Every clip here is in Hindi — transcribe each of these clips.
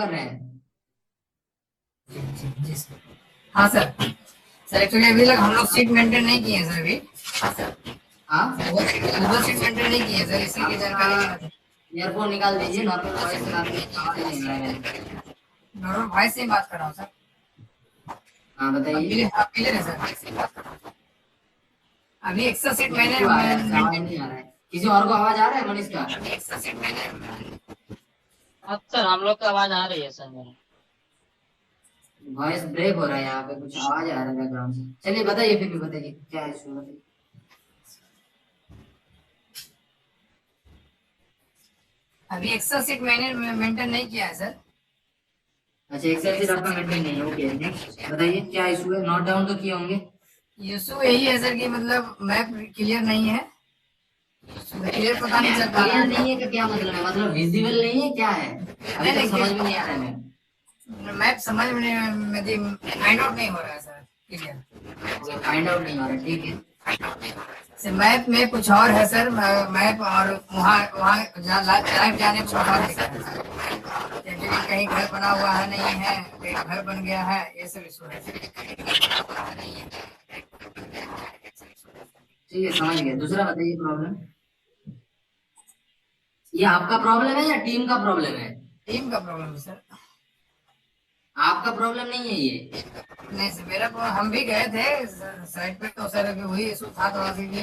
कर रहे हैं। जी सर। हाँ सर। सर एक्चुअली अभी तक हम लोग सीट मेंटेन नहीं किए हैं सर अभी। हाँ सर। हाँ, गूगल सीट मेंटेन नहीं किए हैं सर, इसी की आपका जानकारी लेना था। ईयरफोन निकाल दीजिए। नॉर्मल वॉइस से आपकी आवाज नहीं आ रहा है मेरे को। नॉर्मल भाई से ही बात कर रहा हूँ सर। हाँ, अब बताइए। क्लियर, अब क्लियर है सर। अभी एक्स्ट्रा सीट नहीं, क्यों आ रहा है? आवाज नहीं आ रहा है। किसी और को आवाज आ रहा है मनीष का? सर हम लोग की आवाज आ रही है सर मेरा। वॉइस ब्रेक हो रहा है, यहाँ पे कुछ आवाज आ रहा है बैकग्राउंड से। चलिए बताइए, फिर भी बताइए क्या इशू है। अभी एक्स्ट्रा सीट मैंने मेंटेन नहीं किया है सर। अच्छा, एक्सेल सीट आपका मेंटेन नहीं है। ओके, नेक्स्ट बताइए क्या इशू है। नोट डाउन तो किए होंगे। इशू यही है सर कि मतलब मैप क्लियर नहीं है, क्लियर पता नहीं चल पा रहा क्लियर है। नहीं है का क्या मतलब है? मतलब विजिबल नहीं है, क्या है? अभी नहीं तक समझ नहीं, में नहीं आ रहा है मैम। मैप समझ में नहीं, फाइंड आउट नहीं हो रहा है सर क्लियर। फाइंड आउट नहीं हो रहा है, ठीक है। सर मैप में कुछ और है सर, मैप और वहाँ वहाँ लाइव जाने को कुछ और दिख रहा है सर। एक्चुअली कहीं घर बना हुआ है नहीं है, कहीं घर बन गया है, ये सब इशू है सर। ठीक है, समझ गया। दूसरा बताइए प्रॉब्लम। ये आपका प्रॉब्लम है या टीम का प्रॉब्लम है? टीम का प्रॉब्लम है सर। आपका प्रॉब्लम नहीं है ये। नहीं सर, मेरा हम भी गए थे साइड पे, तो सर अभी वही इशू था थोड़ा सा कि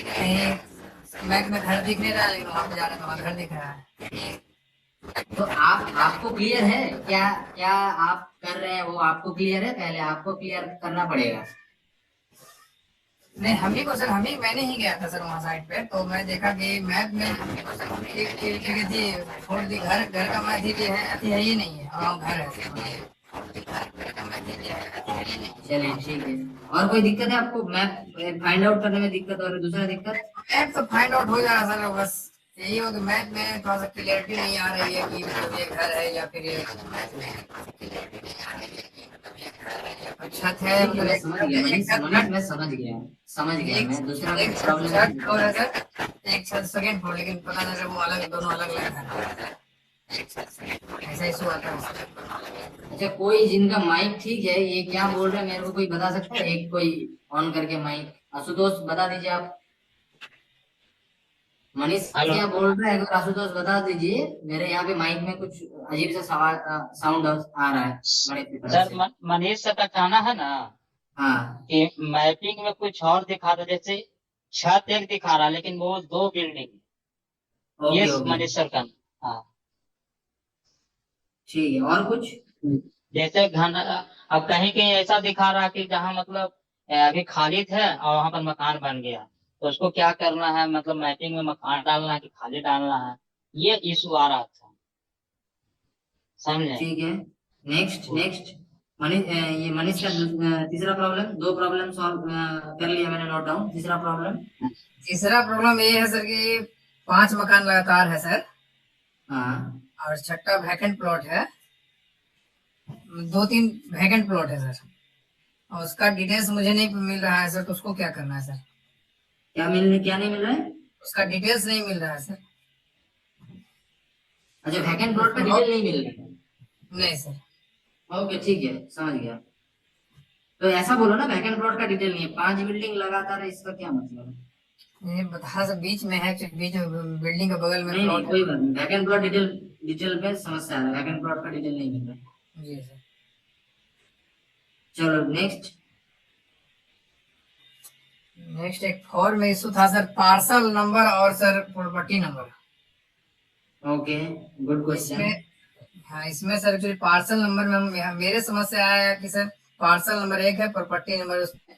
कहीं मैप में घर दिख नहीं रहा, लेकिन वहाँ पे जाने तो वहाँ घर दिख रहा है। तो आपको क्लियर है क्या? क्या आप कर रहे हैं वो आपको क्लियर है? पहले आपको क्लियर करना पड़ेगा। नहीं, हम ही को सर, मैंने ही गया था सर वहाँ साइड पे, तो मैं देखा कि मैप में एक जगह थी, छोड़ दी, घर घर का मैप ही है ही नहीं है, और घर है। चलिए, ठीक है। और कोई दिक्कत है आपको? मैप फाइंड आउट करने में दिक्कत और दूसरा दिक्कत? मैप तो फाइंड आउट हो जा रहा सर, बस यही हो कि मैप में थोड़ा सा क्लियरिटी नहीं आ रही है कि मतलब ये घर है या फिर ये छत है, ठीक है, मतलब मैं एक समझ छत गया एक मनीष। छत मैं समझ गया। समझ गया एक मैं। दूसरा एक छत प्रॉब्लम थर्ड है। फ्लोर है सर, एक छत सेकंड फ्लोर, लेकिन पता नहीं सर वो अलग, दोनों अलग अलग है, ऐसा इशू आता है सर। अच्छा, कोई जिनका माइक ठीक है, ये क्या बोल रहे हैं मेरे को कोई बता सकता है? एक कोई ऑन करके माइक, आशुतोष बता दीजिए आप। मनीष हेलो क्या बोल रहे हैं? अगर आशुतोष बता दीजिए। मेरे यहाँ पे माइक में कुछ अजीब सा सवाल साउंड आ रहा है मनीष की तरफ सर, से। मनीष सर का कहना है ना हाँ। कि मैपिंग में कुछ और दिखा रहा, जैसे छत एक दिखा रहा लेकिन वो दो बिल्डिंग। ये ओके, ओके, मनीष सर का। हाँ। ठीक है। और कुछ? जैसे घन अब कहीं कहीं ऐसा दिखा रहा कि जहाँ मतलब अभी खाली थे और वहां पर मकान बन गया, तो उसको क्या करना है, मतलब मैपिंग में मकान डालना है कि खाली डालना है, ये इशू आ रहा था। समझे? ठीक है। Next, next. मनीष ये मनीष का तीसरा प्रॉब्लम। दो प्रॉब्लम सॉल्व कर लिया मैंने, नोट डाउन। तीसरा प्रॉब्लम। तीसरा प्रॉब्लम ये है सर कि 5 मकान लगातार है सर, हाँ। और छठा वैकेंट प्लॉट है, 2-3 वैकेंट प्लॉट है सर, और उसका डिटेल्स मुझे नहीं मिल रहा है सर, तो उसको क्या करना है सर? क्या नहीं मिल रहा है? उसका डिटेल्स नहीं मिल रहा है सर। अच्छा, वैकेंट प्लॉट का डिटेल नहीं मिल रहा नहीं सर। है। ओके, ठीक है, समझ गया। तो ऐसा बोलो ना, वैकेंट प्लॉट का डिटेल नहीं है। 5 बिल्डिंग लगातार है, इसका क्या मतलब है? ये बता सर, बीच में है, बीच में बिल्डिंग के बगल में नहीं, नहीं, प्लॉट है। कोई बात नहीं। वैकेंट प्लॉट डिटेल, डिटेल पे समस्या है। वैकेंट प्लॉट का डिटेल नहीं मिल रहा है। जी सर। चलो नेक्स्ट। नेक्स्ट एक फॉर्म में इशू था सर, पार्सल नंबर और sir property number. Okay, good question. इसमें, हाँ इसमें सर एक्चुअली पार्सल नंबर में मेरे समस्या आया कि सर पार्सल नंबर एक है, प्रॉपर्टी नंबर उसमें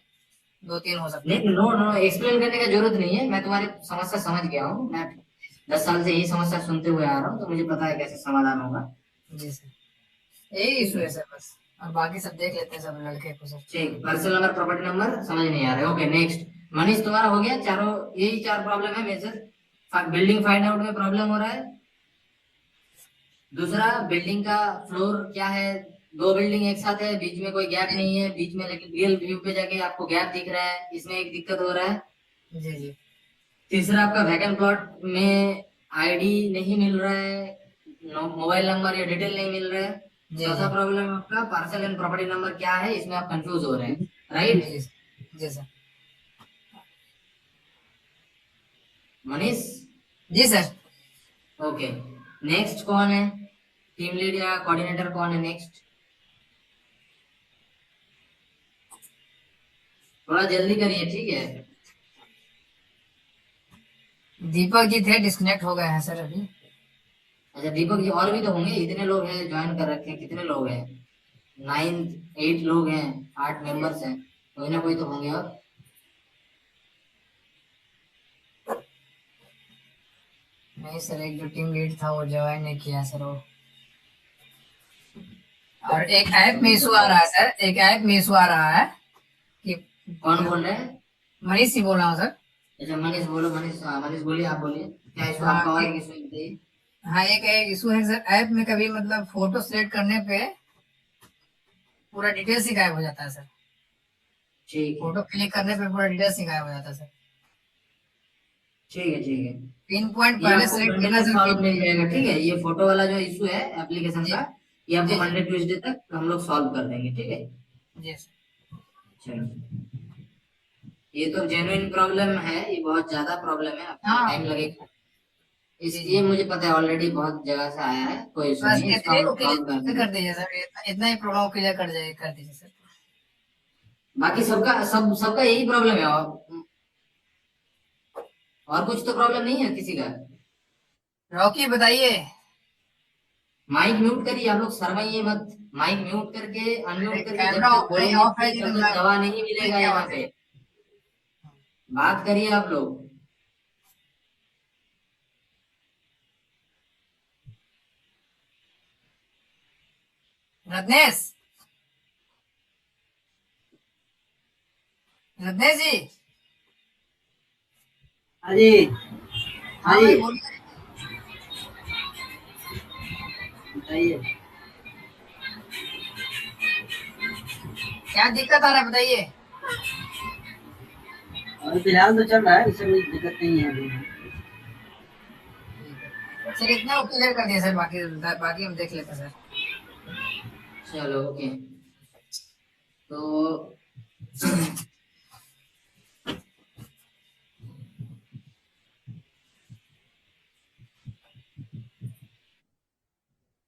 2-3 हो सकते नहीं, हैं। नो, नो, एक्सप्लेन करने का जरूरत नहीं है। मैं तुम्हारी समस्या समझ गया हूँ। मैं 10 साल से यही समस्या सुनते हुए आ रहा हूँ, तो मुझे पता है कैसे समाधान होगा। जी सर, यही ठीक इशू है। है सर बस, और बाकी सब देख लेते हैं सब लड़के को सर। ठीक, पर्सनल नंबर, प्रॉपर्टी नंबर समझ नहीं आ रहा है। Okay, next. मनीष, तुम्हारा हो गया चारों? यही 4 प्रॉब्लम है मेजर। बिल्डिंग फाइंड आउट में प्रॉब्लम हो रहा है। दूसरा, बिल्डिंग का फ्लोर क्या है? 2 बिल्डिंग एक साथ है, बीच में कोई गैप नहीं है, बीच में लेकिन रियल व्यू पे जाके आपको गैप दिख रहा है, इसमें एक दिक्कत हो रहा है। जी जी। तीसरा, आपका वैकेंट प्लॉट में आईडी नहीं मिल रहा है। मोबाइल नंबर या डिटेल नहीं मिल रहा है। जी चौथा जी प्रॉब्लम आपका पार्सल एंड प्रॉपर्टी नंबर क्या है, इसमें आप कंफ्यूज हो रहे हैं, राइट। जी जी सर। मनीष, जी सर। ओके। नेक्स्ट कौन है, टीम लीड या कोऑर्डिनेटर कौन है नेक्स्ट? थोड़ा जल्दी करिए, ठीक है। दीपक जी थे, डिस्कनेक्ट हो गए हैं सर अभी। अच्छा दीपक जी, और भी तो होंगे, इतने लोग हैं ज्वाइन कर रखे हैं, कितने लोग हैं? 8 लोग हैं, 8 मेंबर्स हैं, कोई ना कोई तो होंगे और। नहीं सर, एक जो टीम लीड था वो ज्वाइन नहीं किया सर वो। और एक ऐप में इशू आ रहा है सर, एक ऐप में इशू आ रहा है कि कौन बोल रहे हैं? मनीष ही बोल रहा हूँ सर। अच्छा मनीष बोलो, मनीष, हाँ मनीष बोलिए, आप बोलिए, क्या इशू हाँ आपका, और एक एक, इशू बताइए। हाँ एक इशू है सर, ऐप में कभी मतलब फोटो सिलेक्ट करने पे पूरा डिटेल्स ही गायब हो जाता है सर। ठीक है, फोटो क्लिक करने पे पूरा डिटेल्स ही गायब हो जाता है सर। ठीक है, ठीक है। पिन पॉइंट ये पहले आपको सिलेक्ट मंडे करना तक सर, सॉल्व मिल जाएगा, ठीक है। ये फोटो वाला जो इशू है एप्लीकेशन जी का, ये आपको जी जी मंडे ट्यूसडे तक हम लोग सॉल्व कर देंगे, ठीक है। जी सर। चलो, ये तो जेन्युइन प्रॉब्लम है, ये बहुत ज्यादा प्रॉब्लम है, आपको हाँ टाइम लगेगा। जी इसलिए जी। मुझे पता है, ऑलरेडी बहुत जगह से आया है, कोई इशू बस नहीं है, इसको इतने हम को लोग सॉल्व कर क्लियर देंगे। कर दीजिए सर, इतना ही प्रॉब्लम क्लियर कर दीजिए सर। बाकी सबका यही प्रॉब्लम है, और कुछ तो प्रॉब्लम नहीं है किसी का। रॉकी बताइए। माइक म्यूट करिए, आप लोग शर्माइए मत। माइक म्यूट करके अरे अनम्यूट करके जब कैमरा तक कहीं बोलेंगे ऑफ है नहीं, जी, तो तब तक मैं दवा नहीं मिलेगा क्या यहाँ बात है। पे। बात करिए आप लोग। रत्नेश, रत्नेश जी। हाँ जी। हाँ हाँ जी, भाई बोलिए। बताइए। क्या दिक्कत आ रहा है बताइए। और फिलहाल तो चल रहा है, इससे कोई दिक्कत नहीं है अभी। सर इतना वो क्लियर कर दिया सर, बाकी बाकी हम देख लेते हैं सर। चलो ओके। तो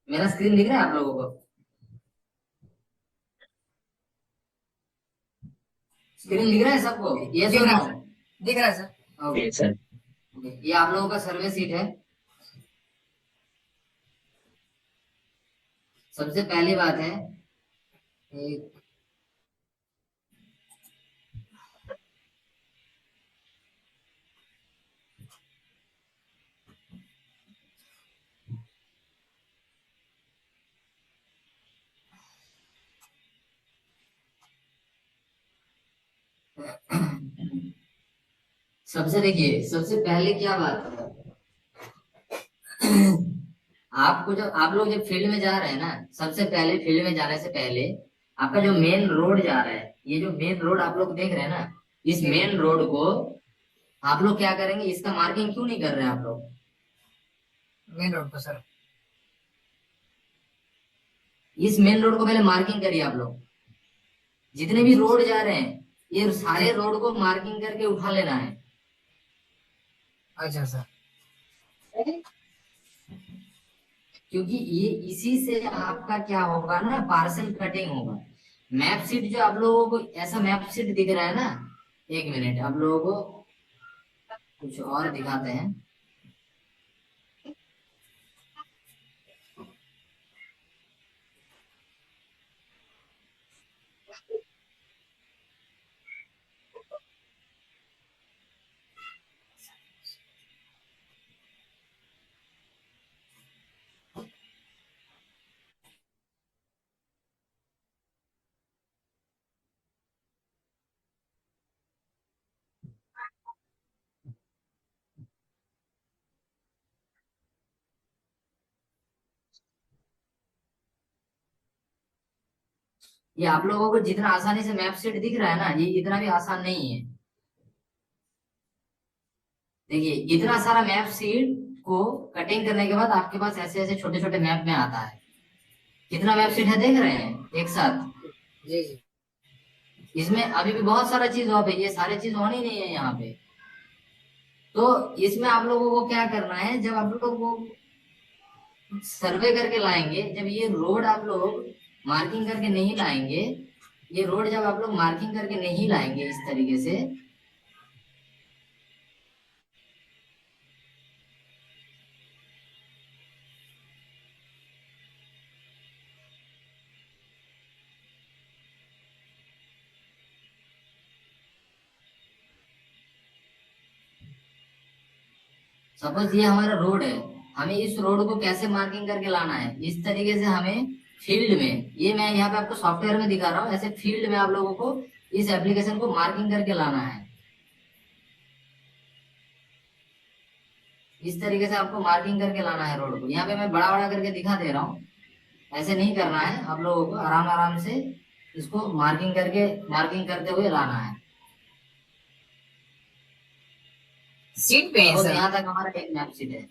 मेरा स्क्रीन दिख रहा है आप लोगों को? स्क्रीन दिख रहा है सबको? ये दिख सुनो। रहा है सर, दिख रहा है सर। Okay sir. ओके, ये आप लोगों का सर्वे सीट है। सबसे पहली बात है, एक सबसे देखिए, सबसे पहले क्या बात है, आपको जब आप लोग जब फील्ड में जा रहे हैं ना, सबसे पहले फील्ड में जाने से पहले आपका जो मेन रोड जा रहा है, ये जो मेन रोड आप लोग देख रहे हैं ना, इस मेन रोड को आप लोग क्या करेंगे, इसका मार्किंग क्यों नहीं कर रहे हैं आप लोग? मेन रोड पर सर। इस मेन रोड को पहले मार्किंग करिए आप लोग। जितने भी रोड जा रहे हैं, ये सारे रोड को मार्किंग करके उठा लेना है। अच्छा सर। क्योंकि ये इसी से आपका क्या होगा ना, पार्सल कटिंग होगा। मैप सीट जो आप लोगों को ऐसा मैप सीट दिख रहा है ना, एक मिनट आप लोगों को कुछ और दिखाते हैं। ये आप लोगों को जितना आसानी से मैप सीट दिख रहा है ना, ये इतना भी आसान नहीं है। देखिए, इतना सारा मैप सीट को कटिंग करने के बाद आपके पास ऐसे ऐसे छोटे छोटे मैप में आता है। कितना मैप शीट है देख रहे हैं एक साथ। जी जी इसमें अभी भी बहुत सारा चीज ऑफ है, ये सारे चीज ऑन ही नहीं है यहाँ पे। तो इसमें आप लोगों को क्या करना है, जब आप लोग वो सर्वे करके लाएंगे, जब ये रोड आप लोग मार्किंग करके नहीं लाएंगे, ये रोड जब आप लोग मार्किंग करके नहीं लाएंगे इस तरीके से, सपोज ये हमारा रोड है, हमें इस रोड को कैसे मार्किंग करके लाना है, इस तरीके से हमें फील्ड में, ये मैं यहाँ पे आपको सॉफ्टवेयर में दिखा रहा हूँ, ऐसे फील्ड में आप लोगों को इस एप्लीकेशन को मार्किंग करके लाना है। इस तरीके से आपको मार्किंग करके लाना है रोड को। यहाँ पे मैं बड़ा बड़ा करके दिखा दे रहा हूँ, ऐसे नहीं करना है आप लोगों को, आराम आराम से इसको मार्किंग करते हुए लाना है। सीट पे है तो सर, यहाँ तक हमारा एक मैप शीट है।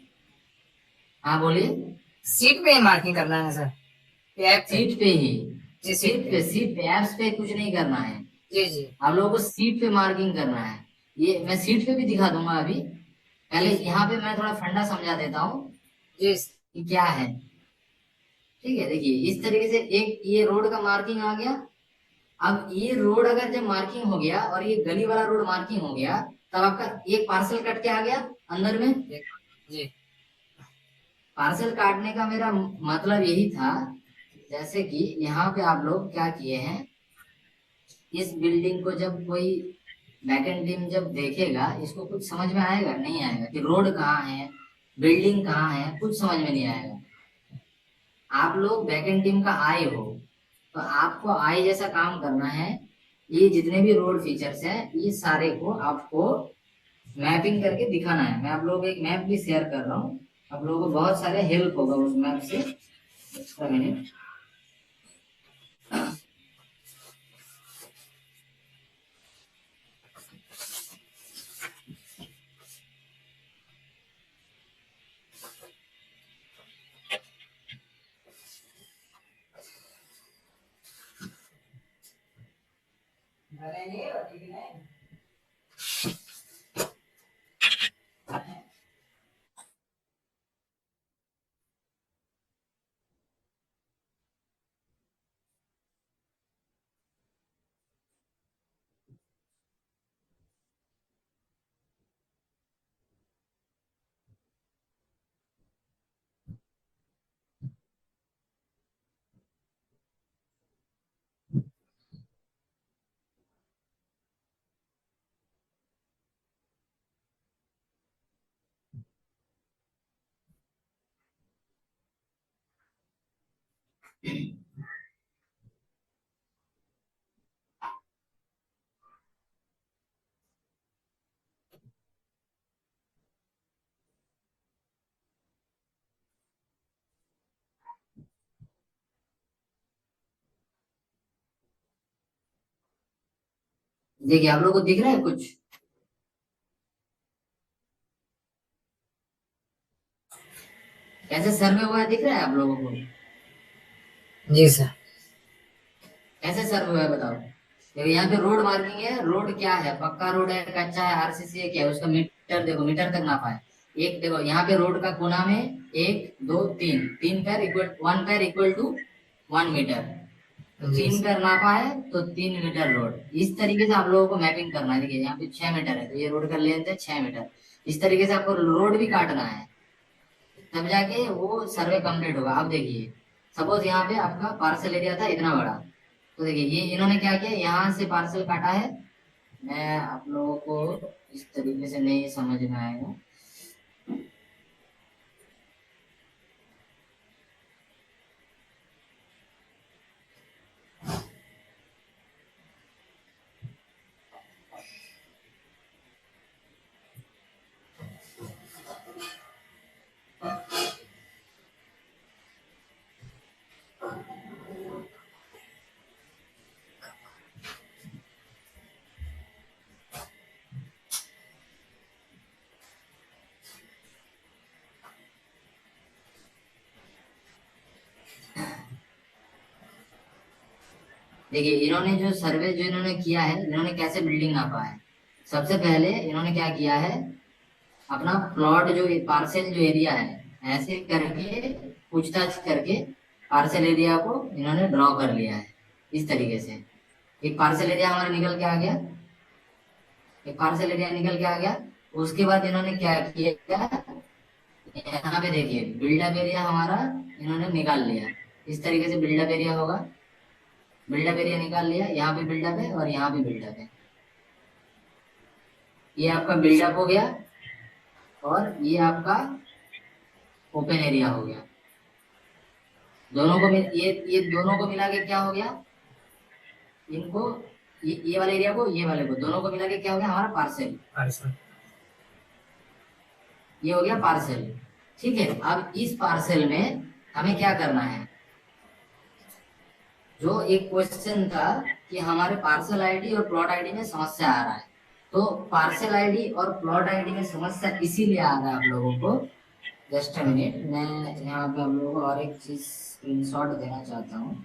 हाँ बोलिए। सीट पे मार्किंग करना है सर, ऐप पे? सीट पे ही, जी सीट पे एप्स पे कुछ नहीं करना है। जी जी आप लोगों को सीट पे मार्किंग करना है। ये मैं सीट पे भी दिखा दूंगा अभी, पहले यहाँ पे मैं थोड़ा फंडा समझा देता हूँ जी कि क्या है। ठीक है, देखिए इस तरीके से एक ये रोड का मार्किंग आ गया। अब ये रोड अगर जब मार्किंग हो गया और ये गली वाला रोड मार्किंग हो गया, तब आपका एक पार्सल कट के आ गया अंदर में। जी पार्सल काटने का मेरा मतलब यही था, जैसे कि यहाँ पे आप लोग क्या किए हैं, इस बिल्डिंग को जब कोई बैकएंड टीम जब देखेगा, इसको कुछ समझ में आएगा नहीं आएगा कि रोड कहाँ है, बिल्डिंग कहाँ है, कुछ समझ में नहीं आएगा। आप लोग बैकएंड टीम का आई हो, तो आपको आई जैसा काम करना है। ये जितने भी रोड फीचर्स हैं, ये सारे को आपको मैपिंग करके दिखाना है। मैं आप लोगों को एक मैप भी शेयर कर रहा हूँ, आप लोगों को बहुत सारे हेल्प होगा उस मैप से। Extra minute. देखिए आप लोग को दिख रहा है कुछ, कैसे सर्वे हुआ है दिख रहा है आप लोगों को? जी सर। कैसे सर्वे हुआ है बताओ। देखो यहाँ पे रोड मार्किंग है, रोड क्या है, पक्का रोड है, कच्चा है, आरसीसी है, क्या है, उसका मीटर देखो, मीटर तक नापा है। एक देखो यहाँ पे रोड का कोना में 1 2 3 तीन पैर इक्वल, 1 पैर इक्वल टू 1 मीटर, तो जी 3 पैर नापा है तो 3 मीटर रोड। इस तरीके से आप लोगों को मैपिंग करना है। देखिए यहाँ पे 6 मीटर है, तो ये रोड का लेंथ है 6 मीटर। इस तरीके से आपको रोड भी काटना है, तब जाके वो सर्वे कंप्लीट होगा। अब देखिए सपोज यहाँ पे आपका पार्सल एरिया था इतना बड़ा, तो देखिए ये इन्होंने क्या किया, यहाँ से पार्सल काटा है। मैं आप लोगों को इस तरीके से नहीं समझ में आएगा। देखिए इन्होंने जो सर्वे जो इन्होंने किया है, इन्होंने कैसे बिल्डिंग नापा है। सबसे पहले इन्होंने क्या किया है, अपना प्लॉट जो पार्सल जो एरिया है ऐसे करके पूछताछ करके पार्सल एरिया को इन्होंने ड्रॉ कर लिया है इस तरीके से। एक पार्सल एरिया हमारा निकल के आ गया, एक पार्सल एरिया निकल के आ गया। उसके बाद इन्होंने क्या किया, यहाँ पे देखिए बिल्डअप एरिया हमारा इन्होंने निकाल लिया। इस तरीके से बिल्डअप एरिया होगा, बिल्डअप एरिया निकाल लिया, यहाँ पे बिल्डअप है और यहाँ पे बिल्डअप है। ये आपका बिल्डअप हो गया और ये आपका ओपन एरिया हो गया। दोनों को ये दोनों को मिला के क्या हो गया, इनको ये वाले एरिया को ये वाले को दोनों को मिला के क्या हो गया, हमारा पार्सल। ये हो गया पार्सल। ठीक है, अब इस पार्सल में हमें क्या करना है, जो एक क्वेश्चन था कि हमारे पार्सल आईडी और प्लॉट आईडी में समस्या आ रहा है, तो पार्सल आईडी और प्लॉट आईडी में समस्या इसीलिए आ रहा है आप लोगों को। जस्ट अ मिनट, मैं यहाँ पे आप लोगों को और एक चीज स्क्रीनशॉट देना चाहता हूँ।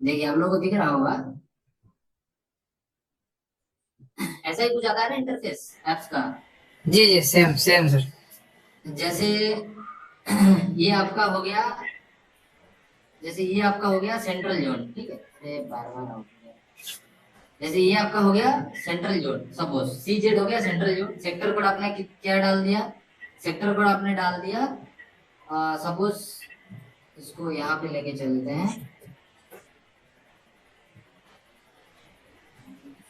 देखिए आप लोगों को दिख रहा होगा, ऐसा ही कुछ आता है ना इंटरफेस एप्स का। जी जी, सेम सेम सर। जैसे ये आपका हो गया, जैसे ये आपका हो गया सेंट्रल जोन, ठीक है, बार बार आउट हो गया। जैसे ये आपका हो गया सेंट्रल जोन, सपोज CZ हो गया सेंट्रल जोन। सेक्टर कोड आपने क्या डाल दिया, सेक्टर कोड आपने डाल दिया, सपोज इसको यहाँ पे लेके चलते हैं।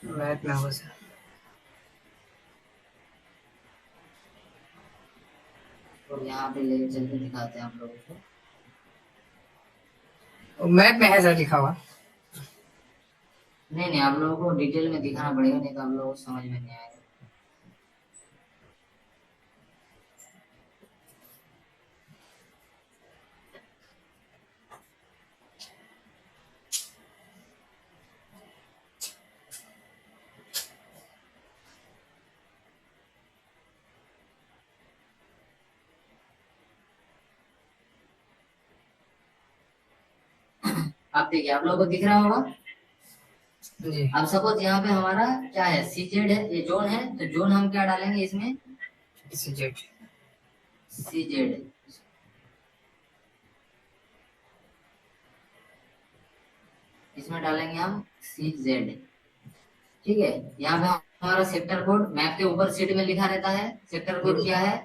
मैप में होगा सर। और यहाँ पे लेके चलते दिखाते हैं आप लोगों को। मैप में है सर लिखा हुआ। नहीं नहीं, आप लोगों को डिटेल में दिखाना पड़ेगा, नहीं तो आप लोगों को समझ में नहीं आएगा। आप देखिए आप लोगों को दिख रहा होगा। जी अब सपोज यहाँ पे हमारा क्या है, CZ है, ये जोन है, तो जोन हम क्या डालेंगे इसमें, CZ। CZ। इसमें डालेंगे हम CZ। ठीक है, यहाँ पे हमारा सेक्टर कोड मैप के ऊपर सीट में लिखा रहता है, सेक्टर कोड क्या है,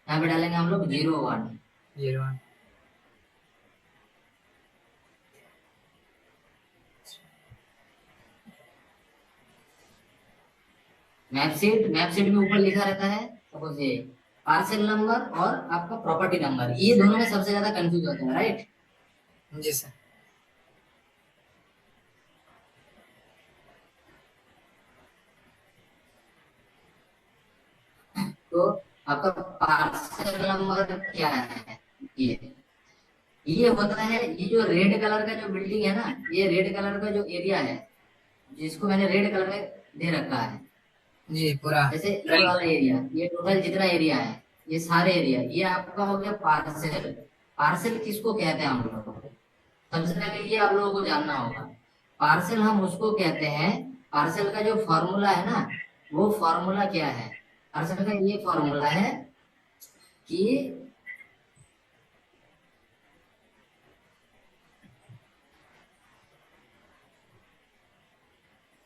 यहाँ पे डालेंगे हम लोग 01। 01। मैप सीट में ऊपर लिखा रहता है सपोज ये पार्सल नंबर और आपका प्रॉपर्टी नंबर, ये दोनों में सबसे ज्यादा कंफ्यूज होता है, राइट। जी सर। तो आपका पार्सल नंबर क्या है, ये होता है, ये जो रेड कलर का जो बिल्डिंग है ना, ये रेड कलर का जो एरिया है, जिसको मैंने रेड कलर में दे रखा है, जी पूरा। जैसे ये वाला एरिया, ये टोटल जितना एरिया है, ये सारे एरिया, ये आपका हो गया पार्सल। पार्सल किसको कहते हैं हम लोग, सबसे पहले ये आप लोगों को जानना होगा। पार्सल हम उसको कहते हैं, पार्सल का जो फॉर्मूला है ना, वो फॉर्मूला क्या है, पार्सल का ये फॉर्मूला है कि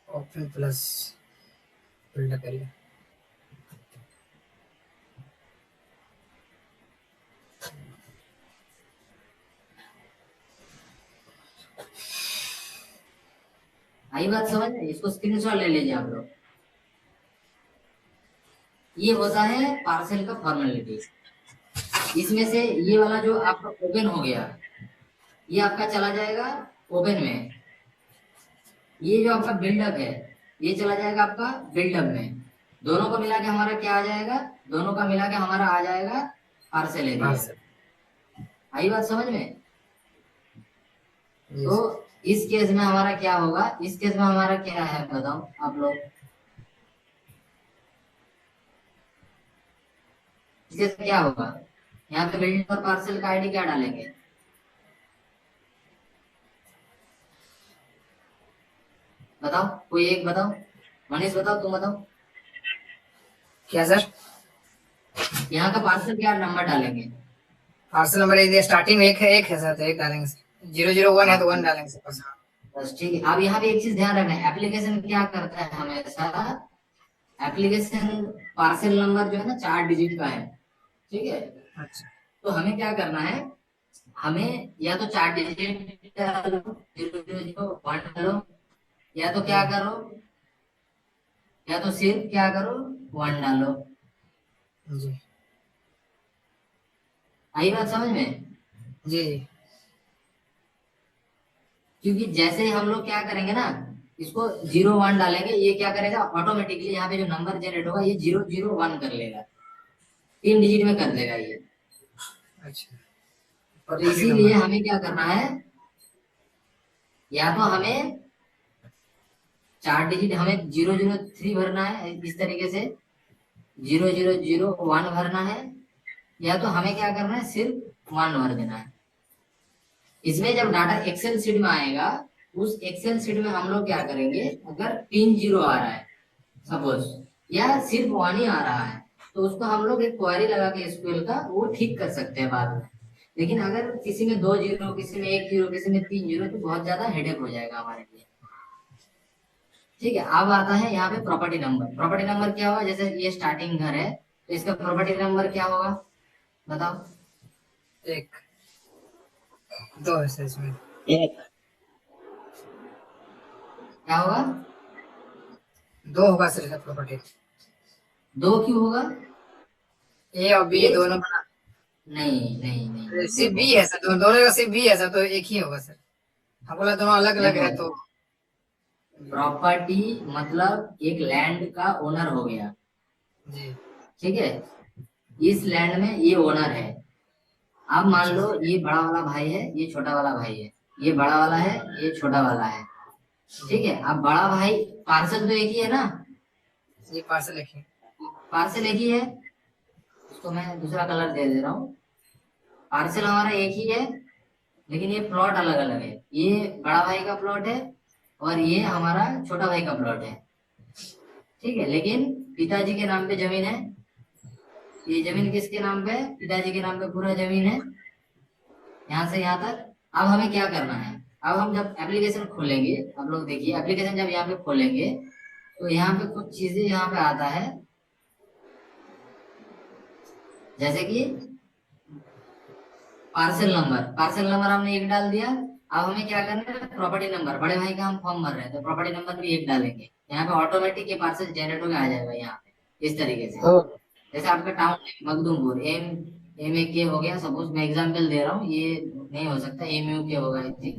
ओपन प्लस बिल्डअप एरिया। आई बात समझ में, इसको स्क्रीनशॉट ले लीजिए आप लोग। ये होता है पार्सल का फॉर्मेलिटी। इसमें से ये वाला जो आपका ओपन हो गया, ये आपका चला जाएगा ओपन में। ये जो आपका बिल्डअप है ये चला जाएगा आपका बिल्डअप में। दोनों को मिला के हमारा क्या आ जाएगा, दोनों का मिला के हमारा आ जाएगा पार्सल एरिया। आई बात समझ में? तो इस केस में हमारा क्या होगा, इस केस में हमारा क्या है बताओ आप लोग। इस केस में क्या होगा, यहाँ पे बिल्डर और पार्सल का आईडी क्या डालेंगे? बताओ कोई एक बताओ, मनीष बताओ, तुम बताओ। क्या सर? यहाँ का पार्सल क्या नंबर डालेंगे? पार्सल नंबर ये स्टार्टिंग में एक है सर, तो एक डालेंगे सर। 001 है तो 1 डालेंगे सर बस। बस ठीक है। अब यहाँ पे एक चीज ध्यान रखना है, एप्लीकेशन क्या करता है हमेशा, एप्लीकेशन पार्सल नंबर जो है ना 4 डिजिट का है, ठीक है। अच्छा। तो हमें क्या करना है, हमें या तो 4 डिजिट डालो, 001 डालो, या तो क्या करो, या तो सिर्फ क्या करो 1 डालो। जी आई बात समझ में? जी। क्योंकि जैसे ही हम लोग क्या करेंगे ना, इसको 0-1 डालेंगे, ये क्या करेगा ऑटोमेटिकली यहाँ पे जो नंबर जनरेट होगा ये 0-0-1 कर लेगा, 3 डिजिट में कर देगा ये। अच्छा। तो इसीलिए हमें क्या करना है, या तो हमें 4 डिजिट हमें 003 भरना है इस तरीके से, 0001 भरना है, या तो हमें क्या करना है सिर्फ 1 भर देना है। इसमें जब डाटा एक्सेल शीट में आएगा, उस एक्सेल शीट में हम लोग क्या करेंगे, अगर 3 0 आ रहा है सपोज, या सिर्फ 1 ही आ रहा है, तो उसको हम लोग एक क्वेरी लगा के एसक्यूएल का वो ठीक कर सकते हैं बाद में। लेकिन अगर किसी में 2 0, किसी में 1 0, किसी में 3 0, तो बहुत ज्यादा हेडेक हो जाएगा हमारे लिए। ठीक है। अब आता है यहाँ पे प्रॉपर्टी नंबर। प्रॉपर्टी नंबर क्या होगा, जैसे ये स्टार्टिंग घर है तो इसका प्रॉपर्टी नंबर क्या होगा बताओ? 1 2 है सर इसमें। एक क्या होगा? 2 होगा सर इसका प्रॉपर्टी। 2 क्यों होगा? ए और बी दोनों बना। नहीं नहीं नहीं, सिर्फ बी है सर, दोनों का सिर्फ बी है सर, तो एक ही होगा सर। हम बोला दोनों अलग अलग है तो। प्रॉपर्टी मतलब एक लैंड का ओनर हो गया, जी ठीक है। इस लैंड में ये ओनर है। अब मान लो ये बड़ा वाला भाई है, ये छोटा वाला भाई है, ये बड़ा वाला है, ये छोटा वाला है, ठीक है। अब बड़ा भाई, पार्सल तो एक ही है ना, ये पार्सल लिखिए। पार्सल एक ही है, उसको मैं दूसरा कलर दे दे रहा हूँ। पार्सल हमारा एक ही है, लेकिन ये प्लॉट अलग अलग है। ये बड़ा भाई का प्लॉट है और ये हमारा छोटा भाई का प्लॉट है, ठीक है। लेकिन पिताजी के नाम पे जमीन है, ये जमीन किसके नाम पे है, पिताजी के नाम पे पूरा जमीन है, यहाँ से यहाँ तक। अब हमें क्या करना है, अब हम जब एप्लीकेशन खोलेंगे, आप लोग देखिए एप्लीकेशन जब यहाँ पे खोलेंगे तो यहाँ पे कुछ चीजें यहाँ पे आता है, जैसे कि पार्सल नंबर। पार्सल नंबर हमने 1 डाल दिया। अब हमें क्या करना है, प्रॉपर्टी नंबर, बड़े भाई का हम फॉर्म भर रहे हैं तो प्रॉपर्टी नंबर भी 1 डालेंगे। यहाँ पे ऑटोमेटिक ये पार्सल जनरेट होकर आ जाएगा यहाँ पे इस तरीके से। जैसे आपका टाउन है मखदूमपुर, MAK हो गया, सपोज मैं एग्जांपल दे रहा हूँ, ये नहीं हो सकता, MUK होगा आई थिंक।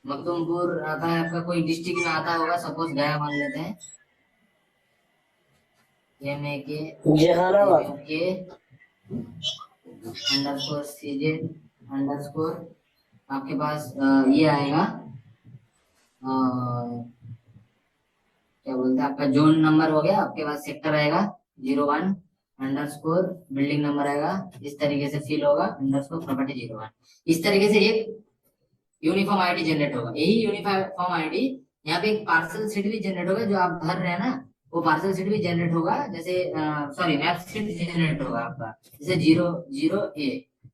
मखदूमपुर आता है आपका, कोई डिस्ट्रिक्ट में आता होगा, सपोज गया मान लेते हैं, MAK MUK underscore CZ underscore, आपके पास ये आएगा, क्या बोलते हैं, आपका जोन नंबर हो गया, आपके पास सेक्टर आएगा 01 अंडरस्कोर, बिल्डिंग नंबर आएगा, इस तरीके से फिल होगा अंडरस्कोर प्रॉपर्टी 01। इस तरीके से एक यूनिफॉर्म आईडी जनरेट होगा। यही यूनिफॉर्म आईडी यहाँ पे एक पार्सल शीट भी जनरेट होगा, जो आप भर रहे हैं ना, वो पार्सल शीट भी जनरेट होगा, जैसे सॉरी मैप शीट जनरेट होगा आपका, जैसे 00A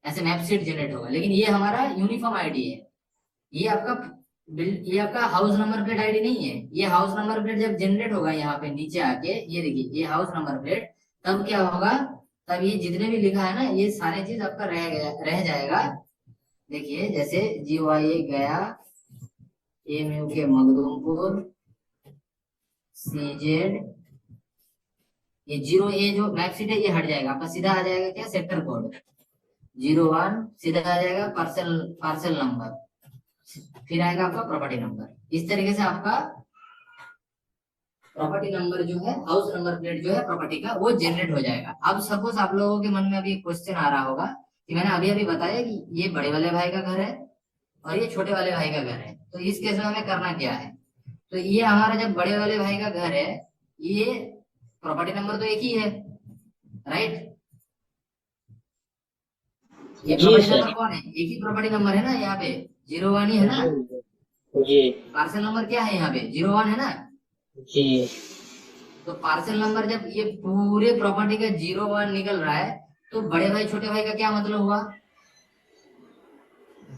ऐसे मैप शीट जनरेट होगा। लेकिन ये हमारा यूनिफॉर्म आईडी है, ये आपका हाउस नंबर प्लेट आईडी नहीं है। ये हाउस नंबर प्लेट जब जनरेट होगा यहाँ पे नीचे आके, ये देखिए ये हाउस नंबर प्लेट, तब क्या होगा, तब ये जितने भी लिखा है ना, ये सारे चीज आपका रह जाएगा। देखिए जैसे GYA गया, MUK मखदूमपुर, CZ, ये 0A जो मैप शीट है ये हट जाएगा, आपका सीधा आ जाएगा क्या सेक्टर कोड, 01 सीधा आ जाएगा पार्सल पार्सल नंबर, फिर आएगा आपका प्रॉपर्टी नंबर। इस तरीके से आपका प्रॉपर्टी नंबर जो है, हाउस नंबर प्लेट जो है प्रॉपर्टी का, वो जनरेट हो जाएगा। अब सपोज आप लोगों के मन में अभी क्वेश्चन आ रहा होगा कि मैंने अभी अभी बताया कि ये बड़े वाले भाई का घर है और ये छोटे वाले भाई का घर है, तो इस केस में हमें करना क्या है? तो ये हमारा जब बड़े वाले भाई का घर है, ये प्रॉपर्टी नंबर तो एक ही है, राइट? ये जी प्रॉपर्टी सर। नंबर कौन है? एक ही प्रॉपर्टी नंबर है ना, यहाँ पे 01 ही है ना। जी पार्सल नंबर क्या है यहाँ पे? 01 है ना। जी तो पार्सल नंबर जब ये पूरे प्रॉपर्टी का 01 निकल रहा है, तो बड़े भाई छोटे भाई का क्या मतलब हुआ?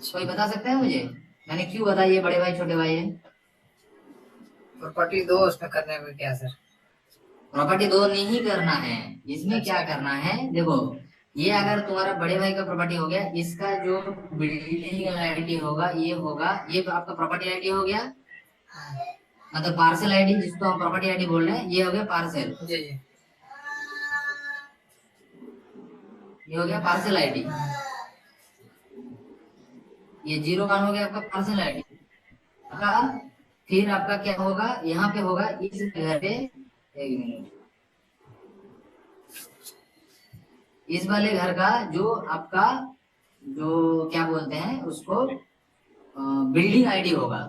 कोई बता सकता है मुझे? मैंने क्यों बताया ये बड़े भाई छोटे भाई है? प्रॉपर्टी दो उसमें करने में क्या सर? प्रॉपर्टी दो नहीं करना है, इसमें क्या करना है देखो, ये अगर तुम्हारा बड़े भाई का प्रॉपर्टी हो गया, इसका जो बिल्डिंग आईडी होगा ये होगा, ये तो आपका प्रॉपर्टी आईडी हो गया, मतलब पार्सल आईडी जिसको हम प्रॉपर्टी आईडी बोल रहे हैं, ये हो गया पार्सल, जी जी। ये हो गया पार्सल आईडी, ये 01 हो गया आपका पार्सल आईडी का। फिर आपका क्या होगा, यहाँ पे होगा इस घर पे, एक मिनट, इस वाले घर का जो आपका जो क्या बोलते हैं उसको, बिल्डिंग आईडी होगा।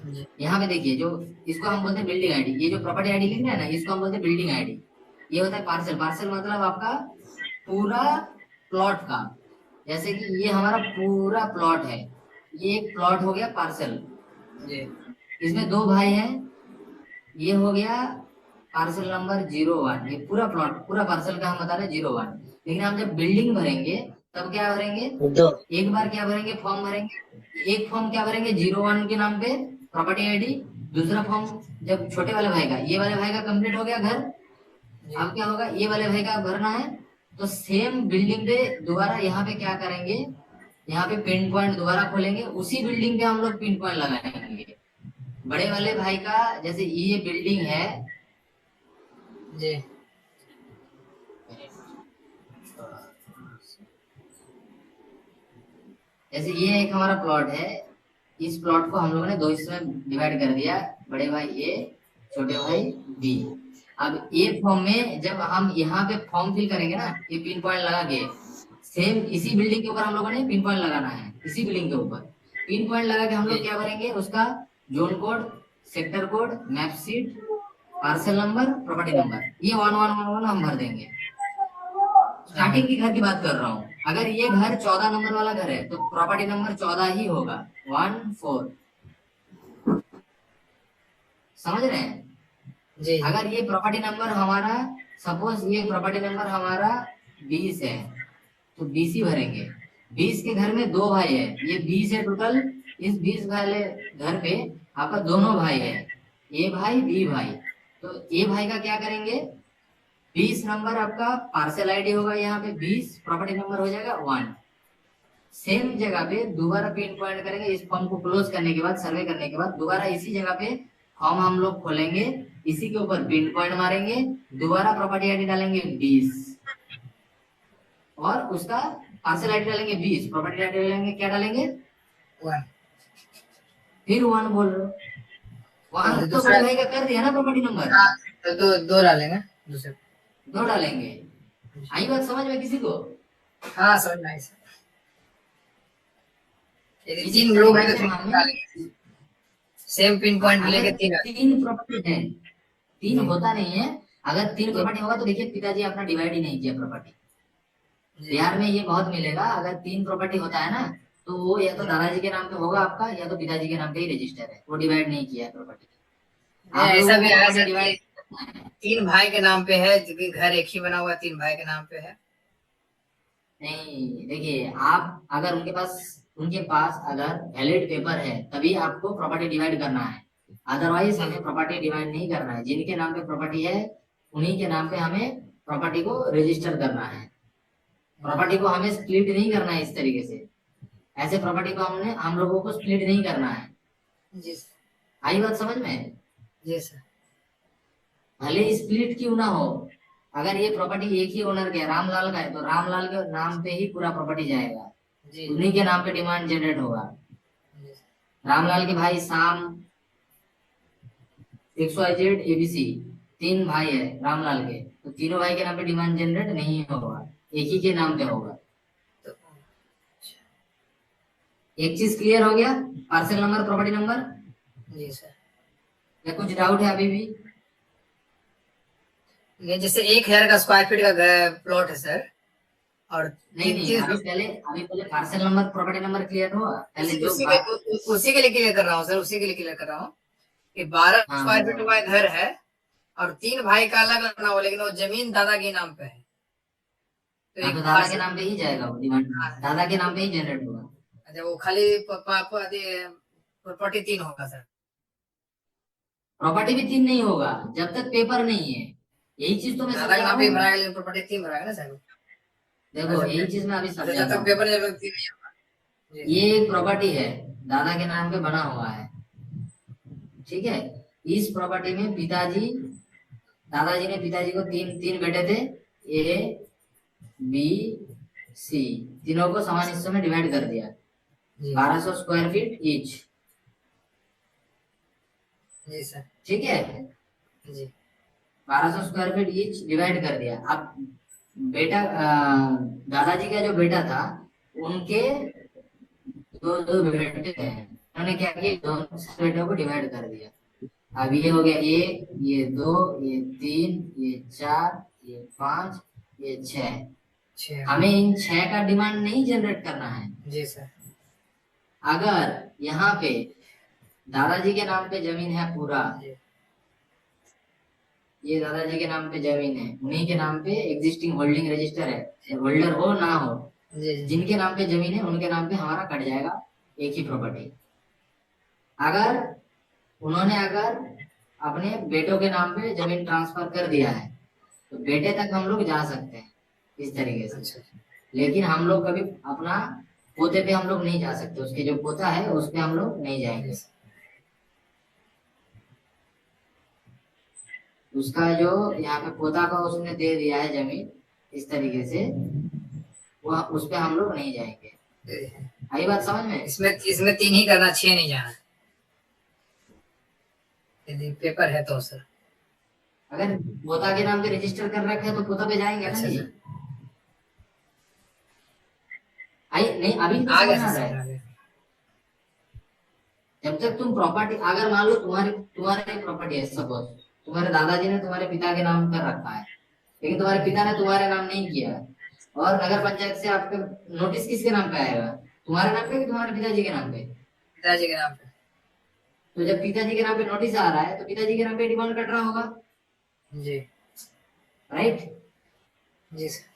जी यहाँ पे देखिए, जो इसको हम बोलते हैं बिल्डिंग आईडी, ये जो प्रॉपर्टी आईडी लिख रहे हैं ना, इसको हम बोलते हैं बिल्डिंग आईडी। ये होता है पार्सल, पार्सल मतलब आपका पूरा प्लॉट का, जैसे कि ये हमारा पूरा प्लॉट है, ये एक प्लॉट हो गया पार्सल, जी इसमें दो भाई हैं, ये हो गया पार्सल नंबर 01, ये पूरा प्लॉट पूरा पार्सल का हम बता रहे हैं 01। लेकिन हम जब बिल्डिंग भरेंगे तब क्या भरेंगे, दो एक बार क्या भरेंगे, फॉर्म भरेंगे, एक फॉर्म क्या भरेंगे 01 के नाम पे प्रॉपर्टी आईडी, दूसरा फॉर्म जब छोटे वाले भाई का, ये वाले भाई का कंप्लीट हो गया घर, अब क्या होगा, ये वाले भाई का भरना है। तो सेम बिल्डिंग पे दोबारा यहाँ पे क्या करेंगे, यहाँ पे पिन पॉइंट दोबारा खोलेंगे, उसी बिल्डिंग पे हम लोग पिन पॉइंट लगाएंगे। बड़े वाले भाई का जैसे ये बिल्डिंग है, जी जैसे ये एक हमारा प्लॉट है, इस प्लॉट को हम लोगों ने दो हिस्सों में डिवाइड कर दिया, बड़े भाई ए, छोटे भाई बी। अब ए फॉर्म में जब हम यहाँ पे फॉर्म फिल करेंगे ना, ये पिन पॉइंट लगा के, सेम इसी बिल्डिंग के ऊपर हम लोगों ने पिन पॉइंट लगाना है, इसी बिल्डिंग के ऊपर पिन पॉइंट लगा के हम लोग क्या भरेंगे, उसका zone code, sector code, map seat, parcel number, property number, ये 1111 हम भर देंगे। स्टार्टिंग की घर की बात कर रहा हूँ, अगर ये घर 14 नंबर वाला घर है तो प्रॉपर्टी नंबर 14 ही होगा, 14। समझ रहे हैं? जी अगर ये प्रॉपर्टी नंबर हमारा, सपोज ये प्रॉपर्टी नंबर हमारा 20 है, तो 20 ही भरेंगे। 20 के घर में दो भाई है, ये 20 है टोटल। इस 20 वाले घर पे आपका दोनों भाई है, ए भाई बी भाई। तो ए भाई का क्या करेंगे, 20 नंबर आपका पार्सल आईडी होगा, यहाँ पे 20 प्रॉपर्टी नंबर हो जाएगा 1। सेम जगह पे दोबारा पिन पॉइंट करेंगे, इस फॉर्म को क्लोज करने के बाद, सर्वे करने के बाद दोबारा इसी जगह पे फॉर्म हम लोग खोलेंगे, इसी के ऊपर पिन पॉइंट मारेंगे, दोबारा प्रॉपर्टी आईडी डालेंगे 20 और उसका पार्सल आईडी डालेंगे 20, प्रॉपर्टी आईडी डालेंगे, क्या डालेंगे, 1। फिर 1 बोल रहे हो, वहां तो दूसरा- बड़े भाई का कर दिया ना प्रॉपर्टी नंबर, तो दो डालेंगे दूसरे। 2 डालेंगे। आई बात समझ में किसी को? हाँ समझ में आई सर। यदि 3 लोग हैं तो 3 डालेंगे, सेम पिन पॉइंट लेके 3 डालेंगे। 3 प्रॉपर्टी है, 3 होता नहीं है। अगर 3 प्रॉपर्टी होगा तो देखिए पिताजी अपना डिवाइड ही नहीं किया प्रॉपर्टी। बिहार में ये बहुत मिलेगा, अगर 3 प्रॉपर्टी होता है ना, तो वो या तो दादाजी के नाम पे होगा आपका, या तो पिताजी के नाम पे ही रजिस्टर है, वो डिवाइड नहीं किया है प्रॉपर्टी। ऐसा भी है सर, डिवाइड 3 भाई के नाम पे है, क्योंकि घर एक ही बना हुआ, 3 भाई के नाम पे है। नहीं, देखिए आप अगर उनके पास अगर वैलिड पेपर है तभी आपको प्रॉपर्टी डिवाइड करना है, अदरवाइज हमें प्रॉपर्टी डिवाइड नहीं करना है। जिनके नाम पे प्रॉपर्टी है उन्हीं के नाम पे हमें प्रॉपर्टी को रजिस्टर करना है। प्रॉपर्टी को हमें स्प्लिट नहीं करना है इस तरीके से, ऐसे प्रॉपर्टी को हम लोगों को स्प्लिट नहीं करना है। जी आई बात समझ में? जी सर। भले स्प्लिट क्यों ना हो, अगर ये प्रॉपर्टी एक ही ओनर का है, रामलाल का है, तो रामलाल के नाम पे ही पूरा प्रॉपर्टी जाएगा, जी उन्हीं के नाम पे डिमांड जनरेट होगा। जी रामलाल के भाई शाम, XYZ ABC, 3 भाई है रामलाल के, तो तीनों भाई के नाम पे डिमांड जनरेट नहीं होगा, एक ही के नाम पे होगा। तो एक चीज क्लियर हो गया, पार्सल नंबर, प्रॉपर्टी नंबर, जी सर। या कुछ डाउट है अभी भी? ये जैसे 1,000 का स्क्वायर फीट का प्लॉट है सर, और नहीं नहीं, अभी पहले parcel number, property number clear हुआ, पहले जो उसी के लिए क्लियर कर रहा हूँ सर, उसी के लिए क्लियर कर रहा हूँ कि 12 हाँ, स्क्वायर फीट का घर है और 3 भाई का अलग अलग नाम हो, लेकिन वो जमीन दादा के नाम पे है। तो हाँ, एक तो दादा के नाम पे ही जाएगा वो डिमांड, दादा के नाम पे ही जनरेट होगा। अच्छा, वो खाली प्रॉपर्टी 3 होगा सर। प्रॉपर्टी भी 3 नहीं होगा जब तक पेपर नहीं है, यही चीज तो मैं दादा के समझा नाम पे रहा हूँ। भराएगा, लेकिन प्रॉपर्टी 3 भराएगा ना सर। देखो यही चीज मैं अभी अच्छा, समझा जब रहा तक हूँ। पेपर जब तक 3 नहीं होगा। जी, ये एक प्रॉपर्टी है, दादा के नाम पे बना हुआ है, ठीक है। इस प्रॉपर्टी में पिताजी, दादाजी ने पिताजी को तीन बेटे थे, A B C, तीनों को समान हिस्सों में डिवाइड कर दिया, जी 1200 स्क्वायर फीट ईच, जी सर। ठीक है। जी 1200 स्क्वायर फीट ईच डिवाइड कर दिया। अब बेटा, दादाजी का जो बेटा था, उनके दो बेटे हैं, उन्होंने क्या किया, दोनों बेटों को डिवाइड कर दिया। अब ये हो गया 1, ये 2, ये 3, ये 4, ये 5, ये 6। 6। हमें इन 6 का डिमांड नहीं जनरेट करना है। जी सर। अगर यहाँ पे दादाजी के नाम पे जमीन है पूरा, जी ये दादाजी के नाम पे जमीन है, उन्हीं के नाम पे एग्जिस्टिंग होल्डिंग रजिस्टर है, होल्डर हो ना हो, जी जी जिनके नाम पे जमीन है उनके नाम पे हमारा कट जाएगा एक ही प्रॉपर्टी। अगर उन्होंने अपने बेटों के नाम पे जमीन ट्रांसफर कर दिया है, तो बेटे तक हम लोग जा सकते हैं इस तरीके से। अच्छा लेकिन हम लोग कभी अपना पोते पे हम लोग नहीं जा सकते, उसके जो पोता है उस पे हम लोग नहीं जाएंगे। उसका जो यहाँ पे पोता का उसने दे दिया है जमीन इस तरीके से, वह उस पे हम लोग नहीं जाएंगे। आई बात समझ में? इसमें 3 ही करना, 6 नहीं जाना यदि पेपर है तो सर। अगर पोता के नाम पे रजिस्टर कर रखा है तो पोता पे जाएंगे ना अच्छा जी। सर। आई नहीं, अभी तो आ समझ गया आ सर, रहा है। आ गया। जब तक तुम प्रॉपर्टी, अगर मान लो तुम्हारे प्रॉपर्टी है, सपोज तुम्हारे दादाजी ने तुम्हारे पिता के नाम कर रखा है, लेकिन तुम्हारे पिता ने तुम्हारे नाम नहीं किया है, और नगर पंचायत से आपका नोटिस किसके नाम पे आएगा, तुम्हारे नाम पे कि तुम्हारे पिताजी के नाम पे? पिताजी के नाम पे। तो जब पिताजी के नाम पे नोटिस आ रहा है तो पिताजी के नाम पे डिमांड कट रहा होगा, जी राइट? जी सर।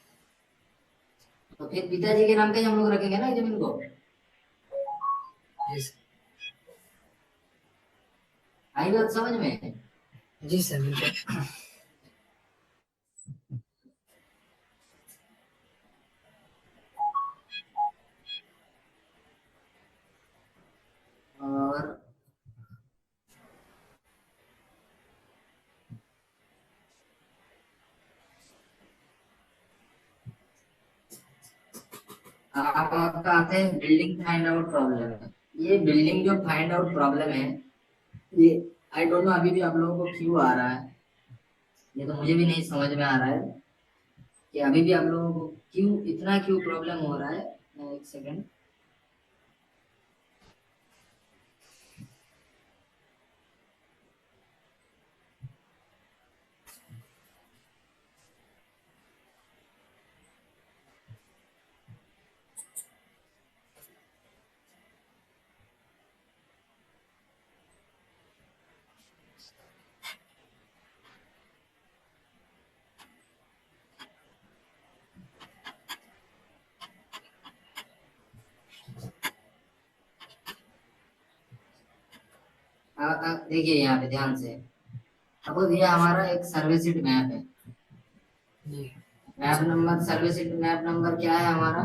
तो फिर पिताजी के नाम पे हम लोग रखेंगे ना जमीन को। जी सर। आई बात समझ में? जी सर बिल्कुल। और आपका आते हैं बिल्डिंग फाइंड आउट प्रॉब्लम। ये बिल्डिंग जो फाइंड आउट प्रॉब्लम है, ये आई डोंट नो अभी भी आप लोगों को क्यों आ रहा है, ये तो मुझे भी नहीं समझ में आ रहा है कि अभी भी आप लोगों को क्यों प्रॉब्लम हो रहा है। एक सेकंड, देखिए यहाँ पे ध्यान से, सपोज ये हमारा एक सर्वे सीट मैप है, जी मैप नंबर, सर्वे सीट मैप नंबर क्या है हमारा,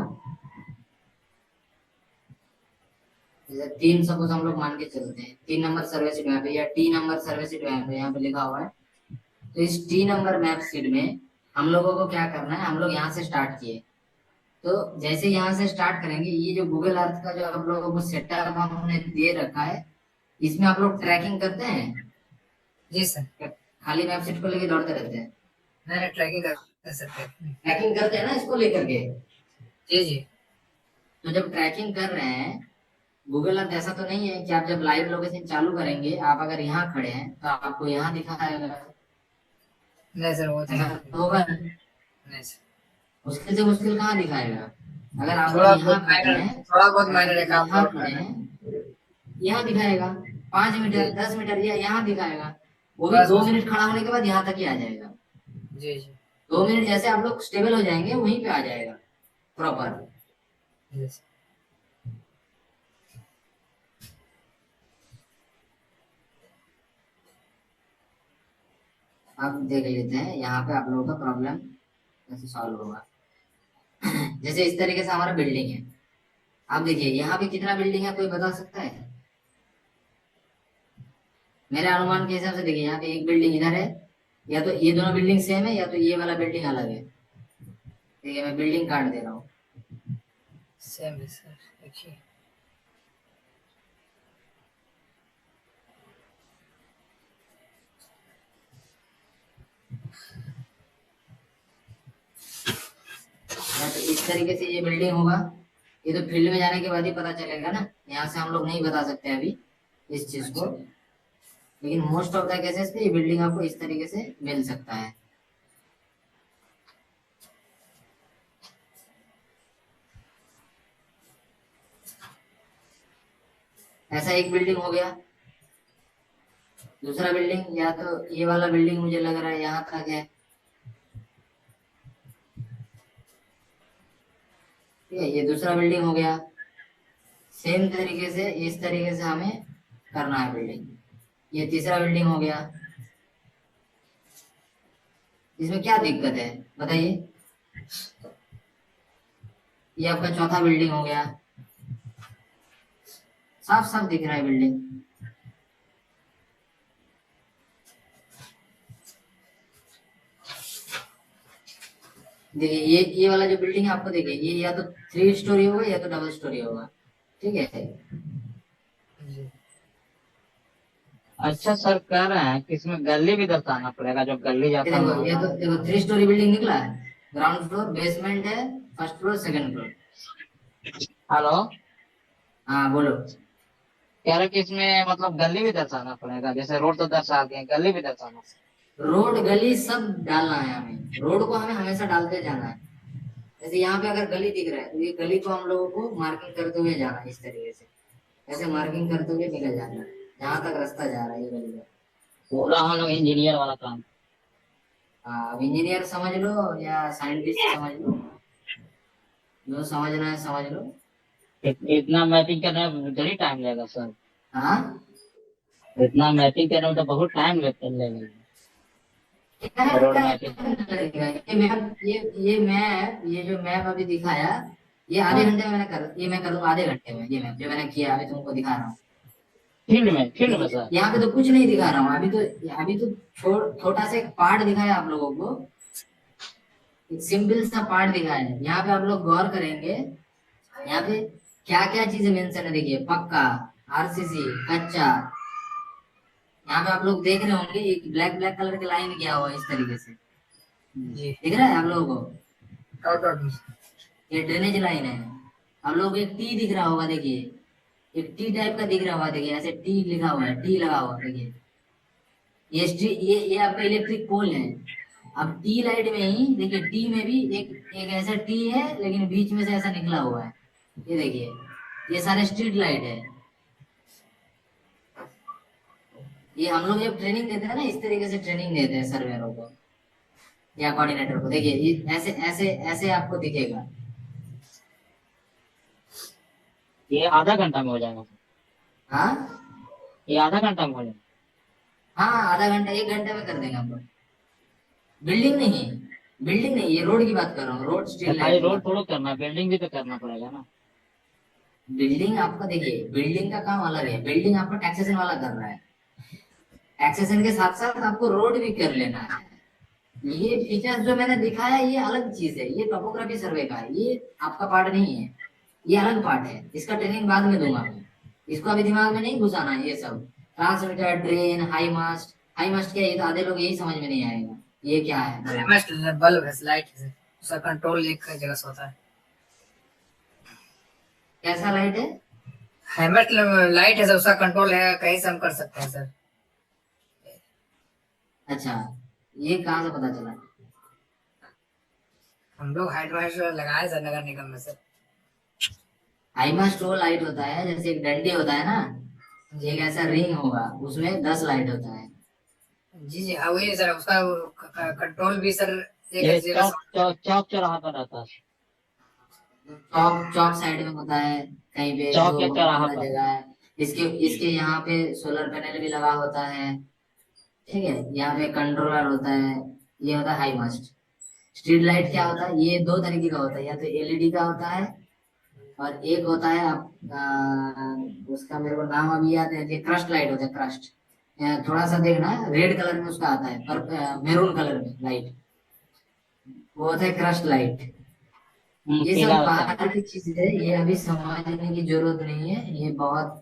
जैसे 3 सपोज हम लोग मान के चलते हैं, 3 नंबर सर्वे सीट मैप है या T number survey seat map है, यहाँ पे लिखा हुआ है। तो इस T नंबर मैप सीट में हम लोगों को क्या करना है, हम लोग यहाँ से स्टार्ट किए, तो जैसे यहाँ से स्टार्ट करेंगे, ये जो गूगल अर्थ का जो आप लोगों को सेटअप हमने दे रखा है, इसमें आप लोग ट्रैकिंग करते हैं, जी सर, खाली मैप सेट को लेके दौड़ते रहते हैं, मैंने ट्रैकिंग कर सकते हैं। ट्रैकिंग करते हैं ना इसको लेकर के। जी जी। तो जब ट्रैकिंग कर रहे हैं, गूगल अर्थ ऐसा तो नहीं है कि आप जब लाइव लोकेशन चालू करेंगे, आप अगर यहाँ खड़े हैं तो आपको यहाँ दिखाएगा, नहीं सर, वो तो ऐसा नहीं। होगा? नहीं सर, मुश्किल से मुश्किल कहाँ दिखाएगा? अगर आप थोड़ा लोग बहुत यहाँ खड़े माइनर, हैं, थोड़ा बहुत माइनर है काम। यहाँ खड़े हैं, यहाँ दिखाएगा 5 मीटर 10 मीटर, या यहाँ दिखाएगा, वो भी बस, 2 मिनट खड़ा होने के बाद यहाँ तक ही आ जाएगा। जी जी। 2 मिनट जैसे आप लोग स्टेबल हो जाएंगे, वहीं पे आ जाएगा प्रॉपर। जी सर। अब देख लेते हैं यहाँ पे आप लोगों का प्रॉब्लम कैसे सॉल्व होगा। जैसे इस तरीके से हमारा बिल्डिंग है, आप देखिए यहाँ पे कितना बिल्डिंग है, कोई बता सकता है? मेरे अनुमान के हिसाब से देखिए, यहाँ पे एक बिल्डिंग इधर है, या तो ये दोनों बिल्डिंग सेम है, या तो ये वाला बिल्डिंग अलग है। ठीक है, मैं बिल्डिंग काट दे रहा हूँ। सेम है सर, देखिए। या तो इस तरीके से ये बिल्डिंग होगा, ये तो फील्ड में जाने के बाद ही पता चलेगा ना, यहाँ से हम लोग नहीं बता सकते अभी इस चीज को, लेकिन मोस्ट ऑफ द केसेस पे ये बिल्डिंग आपको इस तरीके से मिल सकता है। ऐसा एक बिल्डिंग हो गया, दूसरा बिल्डिंग, या तो ये वाला बिल्डिंग मुझे लग रहा है यहाँ तक है, ठीक है, ये दूसरा बिल्डिंग हो गया। सेम तरीके से इस तरीके से हमें करना है बिल्डिंग। ये तीसरा बिल्डिंग हो गया। इसमें क्या दिक्कत है बताइए? ये आपका चौथा बिल्डिंग हो गया, साफ साफ दिख रहा है बिल्डिंग। देखिए ये वाला जो बिल्डिंग है, आपको देखिए ये या तो 3 स्टोरी होगा या तो डबल स्टोरी होगा, ठीक है। जी। अच्छा सर, कह रहे हैं कि इसमें गली भी दर्शाना पड़ेगा, जो गली जाता है। देखो ये तो देखो 3 स्टोरी बिल्डिंग निकला है, ग्राउंड फ्लोर, बेसमेंट है, first floor, second floor. Hello, हाँ बोलो। कह रहे कि इसमें मतलब गली भी दर्शाना पड़ेगा, जैसे रोड तो दर्शा दिए, गली भी दर्शाना। रोड गली सब डालना है हमें, रोड को हमें हमेशा डालते जाना है। जैसे यहाँ पे अगर गली दिख रहा है, तो ये गली को हम लोगों को मार्किंग करते हुए जाना है, इस तरीके से ऐसे मार्किंग करते हुए निकल जाना है जहाँ तक रास्ता जा रहा है ये गली का। पूरा हम लोग इंजीनियर वाला काम। हाँ, अब इंजीनियर समझ लो या साइंटिस्ट समझ लो, जो समझना है समझ लो। इतना मैपिंग करने में जरूरी टाइम लगेगा सर। हाँ, इतना मैपिंग करने में तो बहुत टाइम लगेगा। Road mapping. ये जो मैप अभी दिखाया, ये आधे घंटे में मैं कर दूंगा आधे घंटे में। ये मैप जो मैंने किया अभी तुमको दिखा रहा हूँ फील्ड में सर। यहाँ पे तो कुछ नहीं दिखा रहा हूँ अभी तो छोटा सा एक पार्ट दिखाया आप लोगों को, एक सिंपल सा पार्ट दिखाया है। यहाँ पे आप लोग गौर करेंगे, यहाँ पे क्या क्या चीजें मेंशन है। देखिए पक्का, आरसीसी, कच्चा। यहाँ पे आप लोग देख रहे होंगे एक ब्लैक ब्लैक कलर की लाइन किया हुआ है इस तरीके से, जी। दिख रहा है आप लोगों को? Out out. ये ड्रेनेज लाइन है। आप लोगों को एक टी दिख रहा होगा, देखिए एक टी टाइप का दिख रहा होगा, देखिए ऐसे टी लिखा हुआ है, टी लगा हुआ, देखिए ये आपका इलेक्ट्रिक पोल है। अब टी लाइट में ही देखिए, टी में भी एक ऐसा टी है, लेकिन बीच में से ऐसा निकला हुआ है, ये देखिए, ये सारे स्ट्रीट लाइट है। ये हम लोग जब ट्रेनिंग देते हैं ना, इस तरीके से ट्रेनिंग देते हैं सर्वेयरों को या कोऑर्डिनेटर को। देखिए ये ऐसे ऐसे ऐसे आपको दिखेगा। ये आधा घंटा में हो जाएगा। हाँ ये आधा घंटा में हो जाएगा। हाँ, आधा घंटा 1 घंटे में कर देंगे हम लोग। बिल्डिंग नहीं, ये रोड की बात कर रहा हूँ, रोड स्ट्रीट खाली लाइट। रोड थोड़ा करना है, बिल्डिंग भी तो करना पड़ेगा ना। बिल्डिंग आपका देखिए, बिल्डिंग का काम अलग है, बिल्डिंग आपका टैक्सेशन वाला कर रहा है। टैक्सेशन के साथ साथ आपको रोड भी कर लेना है। ये फीचर्स जो मैंने दिखाया ये अलग चीज है, ये टोपोग्राफी सर्वे का है, ये आपका पार्ट नहीं है, ये अलग पार्ट है, इसका ट्रेनिंग बाद में दूंगा मैं। इसको अभी दिमाग में नहीं घुसाना है ये सब। ट्रांसमीटर, ड्रेन, हाई मास्ट क्या है, ये तो आधे लोग यही समझ में नहीं आएगा ये क्या है। मस्ट बल्ब है, लाइट है, उसका कंट्रोल एक जगह से होता है। कैसा लाइट है? हेमट लाइट है सर, उसका कंट्रोल है, कहीं से हम कर सकते हैं सर। अच्छा, ये कहाँ से पता चला? हम लोग हाइड्रोलाइट लगाए सर नगर निगम में सर। हाई मास्ट वो लाइट होता है जैसे एक डंडी होता है ना, एक ऐसा रिंग होगा उसमें 10 लाइट होता है। जी जी हाँ वही सर, उसका कंट्रोल भी सर एक ये जगह चौक चौक चौराहा पर रहता है। चौक चौक साइड में होता है कहीं पे, चौक जो के चौराहा खुला पर। जगह है। इसके इसके यहाँ पे सोलर पैनल भी लगा होता है, ठीक है। यहाँ पे कंट्रोलर होता है, ये होता है हाई मास्ट। स्ट्रीट लाइट क्या होता है, ये दो तरीके का होता है, या तो एलईडी का होता है और एक होता है उसका मेरे को नाम अभी याद है, क्रस्ट लाइट होता है, क्रस्ट। थोड़ा सा देखना, रेड कलर में उसका आता है, पर मेरून कलर में लाइट, वो होता है क्रस्ट लाइट। ये पीला सब होता है। बाहर की चीज है, ये अभी समझने की जरूरत नहीं है, ये बहुत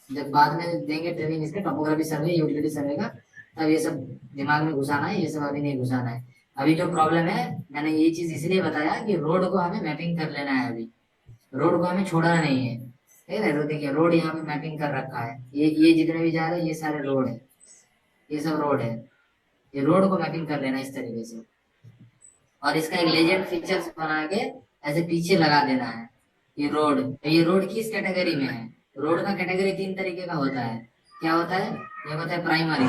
जब बाद में देंगे ट्रेनिंग इसके टोपोग्राफी सर्वे, यूटिलिटी सर्वे का, तब ये सब दिमाग में घुसाना है, ये सब अभी नहीं घुसाना है। अभी जो प्रॉब्लम है, मैंने ये चीज इसलिए बताया कि रोड को हमें मैपिंग कर लेना है, अभी रोड को हमें छोड़ना नहीं है, ठीक है। तो देखिए रोड यहाँ पे मैपिंग कर रखा है, ये जितने भी जा रहे हैं ये सारे रोड है, ये सब रोड है, ये रोड को मैपिंग कर लेना इस तरीके से। और इसका एक लेजेंड फीचर्स बना के ऐसे पीछे लगा देना है। ये रोड किस कैटेगरी में है? रोड का कैटेगरी 3 तरीके का होता है। क्या होता है? ये होता है प्राइमरी,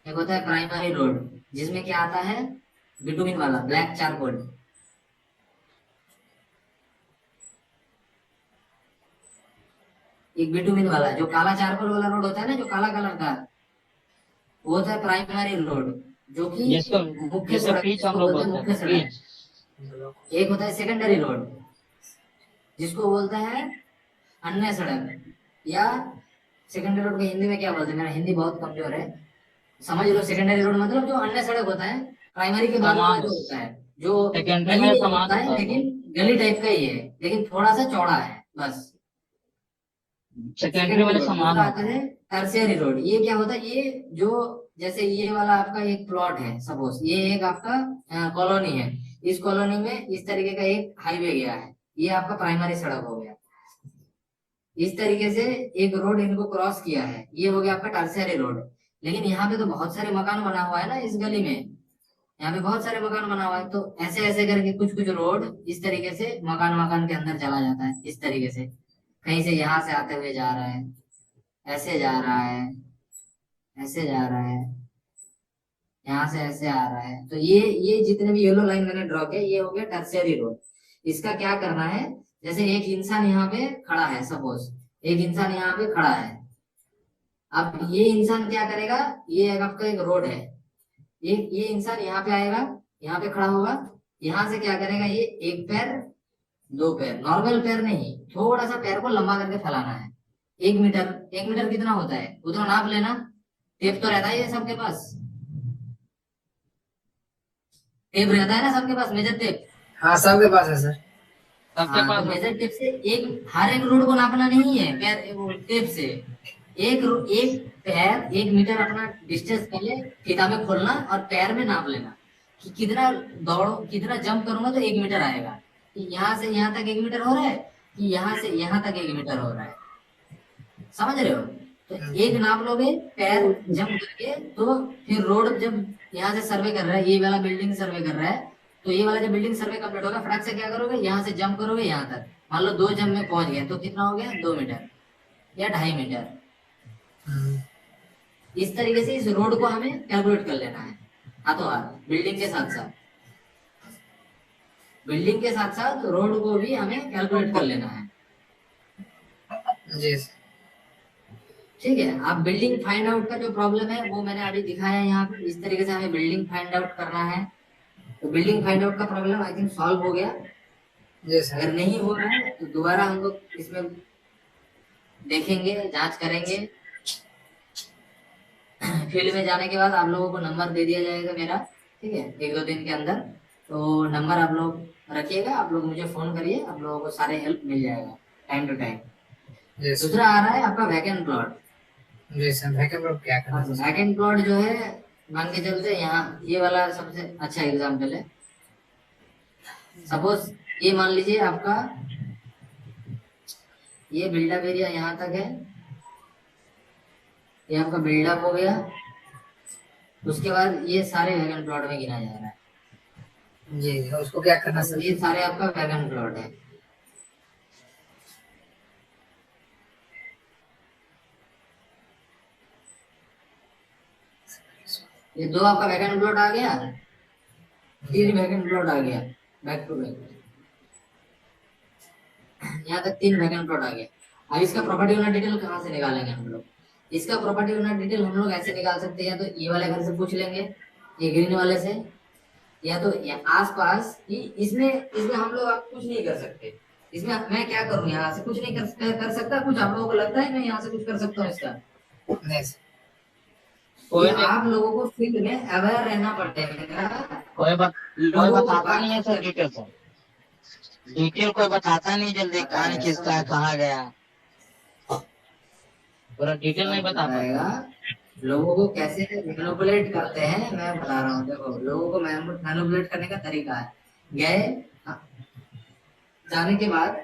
एक होता है प्राइमरी रोड, जिसमें क्या आता है, बिटुमिन वाला ब्लैक चारकोल, एक बिटुमिन वाला जो काला चारकोल वाला रोड होता है ना, जो काला कलर का, वो होता है प्राइमरी रोड, जो कि जिसको मुख्य जिसको सड़क, पिच हम जिसको लोग बोलते हैं बोलते मुख्य हैं, सड़क। पिच। एक होता है सेकेंडरी रोड, जिसको बोलते हैं अन्य सड़क, या सेकेंडरी रोड को हिंदी में क्या बोलते हैं, मेरा हिंदी बहुत कमजोर है, समझ लो। सेकेंडरी रोड मतलब जो अन्य सड़क होता है, प्राइमरी के बाद वाला समान, जो होता है, जो सेकेंडरी गली में नहीं समान होता है, होता है। लेकिन गली टाइप का ही है, लेकिन थोड़ा सा चौड़ा है बस। सेकेंडरी वाले समान दूसरा होता आता है। है टर्शियरी रोड, ये क्या होता है, ये जो जैसे ये वाला आपका एक प्लॉट है, सपोज ये एक आपका कॉलोनी है, इस कॉलोनी में इस तरीके का एक हाईवे गया है, ये आपका प्राइमरी सड़क हो गया। इस तरीके से एक रोड इनको क्रॉस किया है, ये हो गया आपका टर्शियरी रोड। लेकिन यहाँ पे तो बहुत सारे मकान बना हुआ है ना इस गली में, यहाँ पे बहुत सारे मकान बना हुआ है, तो ऐसे ऐसे करके कुछ कुछ रोड इस तरीके से मकान मकान के अंदर चला जाता है, इस तरीके से कहीं से यहाँ से आते हुए जा रहा है, ऐसे जा रहा है, ऐसे जा रहा है, यहाँ से ऐसे आ रहा है। तो ये जितने भी येलो लाइन मैंने ड्रॉ किया, ये हो गया टर्शियरी रोड। इसका क्या करना है, जैसे एक इंसान यहाँ पे खड़ा है, सपोज एक इंसान यहाँ पे खड़ा है, अब ये इंसान क्या करेगा, ये आपका एक रोड है, ये इंसान यहाँ पे आएगा, यहाँ पे खड़ा होगा, यहाँ से क्या करेगा, ये एक पैर दो पैर, नॉर्मल पैर नहीं, थोड़ा सा पैर को लंबा करके फैलाना है। 1 मीटर, 1 मीटर कितना होता है उतना नाप लेना, टेप तो रहता है ये सबके पास, टेप रहता है ना सबके पास, मेजर टेप। हाँ सबके पास है सर। सबके हाँ, पास तो मेजर टेप से हर एक रोड को नापना नहीं है, पैर वो टेप से एक पैर 1 मीटर अपना डिस्टेंस पहले फीता में खोलना और पैर में नाप लेना कि कितना दौड़ो, कितना जंप करूंगा तो 1 मीटर आएगा, कि यहाँ से यहाँ तक 1 मीटर हो रहा है, कि यहाँ से यहाँ तक 1 मीटर हो रहा है, समझ रहे हो। तो एक नाप लोगे पैर जंप करके, तो फिर रोड जब यहाँ से सर्वे कर रहा है, ये वाला बिल्डिंग सर्वे कर रहा है, तो ये वाला जब बिल्डिंग सर्वे कंप्लीट होगा, फटाक से क्या करोगे, यहाँ से जंप करोगे यहाँ तक, मान लो 2 जंप में पहुंच गए, तो कितना हो गया, 2 मीटर या 2.5 मीटर। इस तरीके से इस रोड को हमें कैलकुलेट कर लेना है हाथों हाथ, बिल्डिंग के साथ साथ, बिल्डिंग के साथ साथ रोड को भी हमें कैलकुलेट कर लेना है, जी ठीक है। अब बिल्डिंग फाइंड आउट का जो प्रॉब्लम है वो मैंने अभी दिखाया है यहाँ पे, इस तरीके से हमें बिल्डिंग फाइंड आउट करना है। तो बिल्डिंग फाइंड आउट का प्रॉब्लम आई थिंक सॉल्व हो गया। जी सर। अगर नहीं हो रहा है तो दोबारा हम लोग इसमें देखेंगे, जांच करेंगे, फील्ड में जाने के बाद आप लोगों को नंबर दे दिया जाएगा मेरा, ठीक है, 1-2 दिन के अंदर। तो नंबर आप लोग रखिएगा, आप लोग मुझे फोन करिए, आप लोगों को सारे हेल्प मिल जाएगा टाइम टू टाइम। जी सर। दूसरा आ रहा है आपका वैकेंट प्लॉट। जी सर, वैकेंट प्लॉट क्या करना है? वैकेंट प्लॉट जो है, मान के चलते यहाँ ये वाला सबसे अच्छा एग्जाम्पल है। सपोज ये मान लीजिए आपका ये बिल्डअप एरिया यहाँ तक है, ये आपका बिल्डअप हो गया। उसके बाद ये सारे वैगन प्लॉट में गिना जा रहा है। जी, उसको क्या करना सर? ये सारे आपका वैगन प्लॉट है। ये 2 आपका वैगन प्लॉट आ गया, 3 वैगन प्लॉट आ गया, बैक टू बैक। यहाँ तक 3 वैगन प्लॉट आ गया। अब इसका प्रॉपर्टी ओनर डिटेल कहाँ से निकालेंगे हम लोग? इसका प्रॉपर्टी ओनर डिटेल हम लोग ऐसे निकाल सकते हैं, या तो ये वाले घर से पूछ लेंगे, ये ग्रीन वाले से, या तो आस पास। इसमें इसमें हम लोग आप कुछ नहीं कर सकते। इसमें मैं क्या करूँ, यहाँ से कुछ नहीं कर सकता। कुछ आप लोगों को लगता है मैं यहाँ से कुछ कर सकता हूँ इसका? नहीं सर। कोई ये आप लोगों को फील्ड में अवेयर रहना पड़ेगा। कोई बताता नहीं है सर डिटेल सर, डिटेल कोई बताता नहीं जल्दी, कहानी किसका है, कहाँ गया, पूरा डिटेल नहीं बता पाएगा। लोगों को कैसे मैनिपुलेट करते हैं मैं बता रहा हूँ। देखो, लोगों को मैनिपुलेट करने का तरीका है, गए जाने के बाद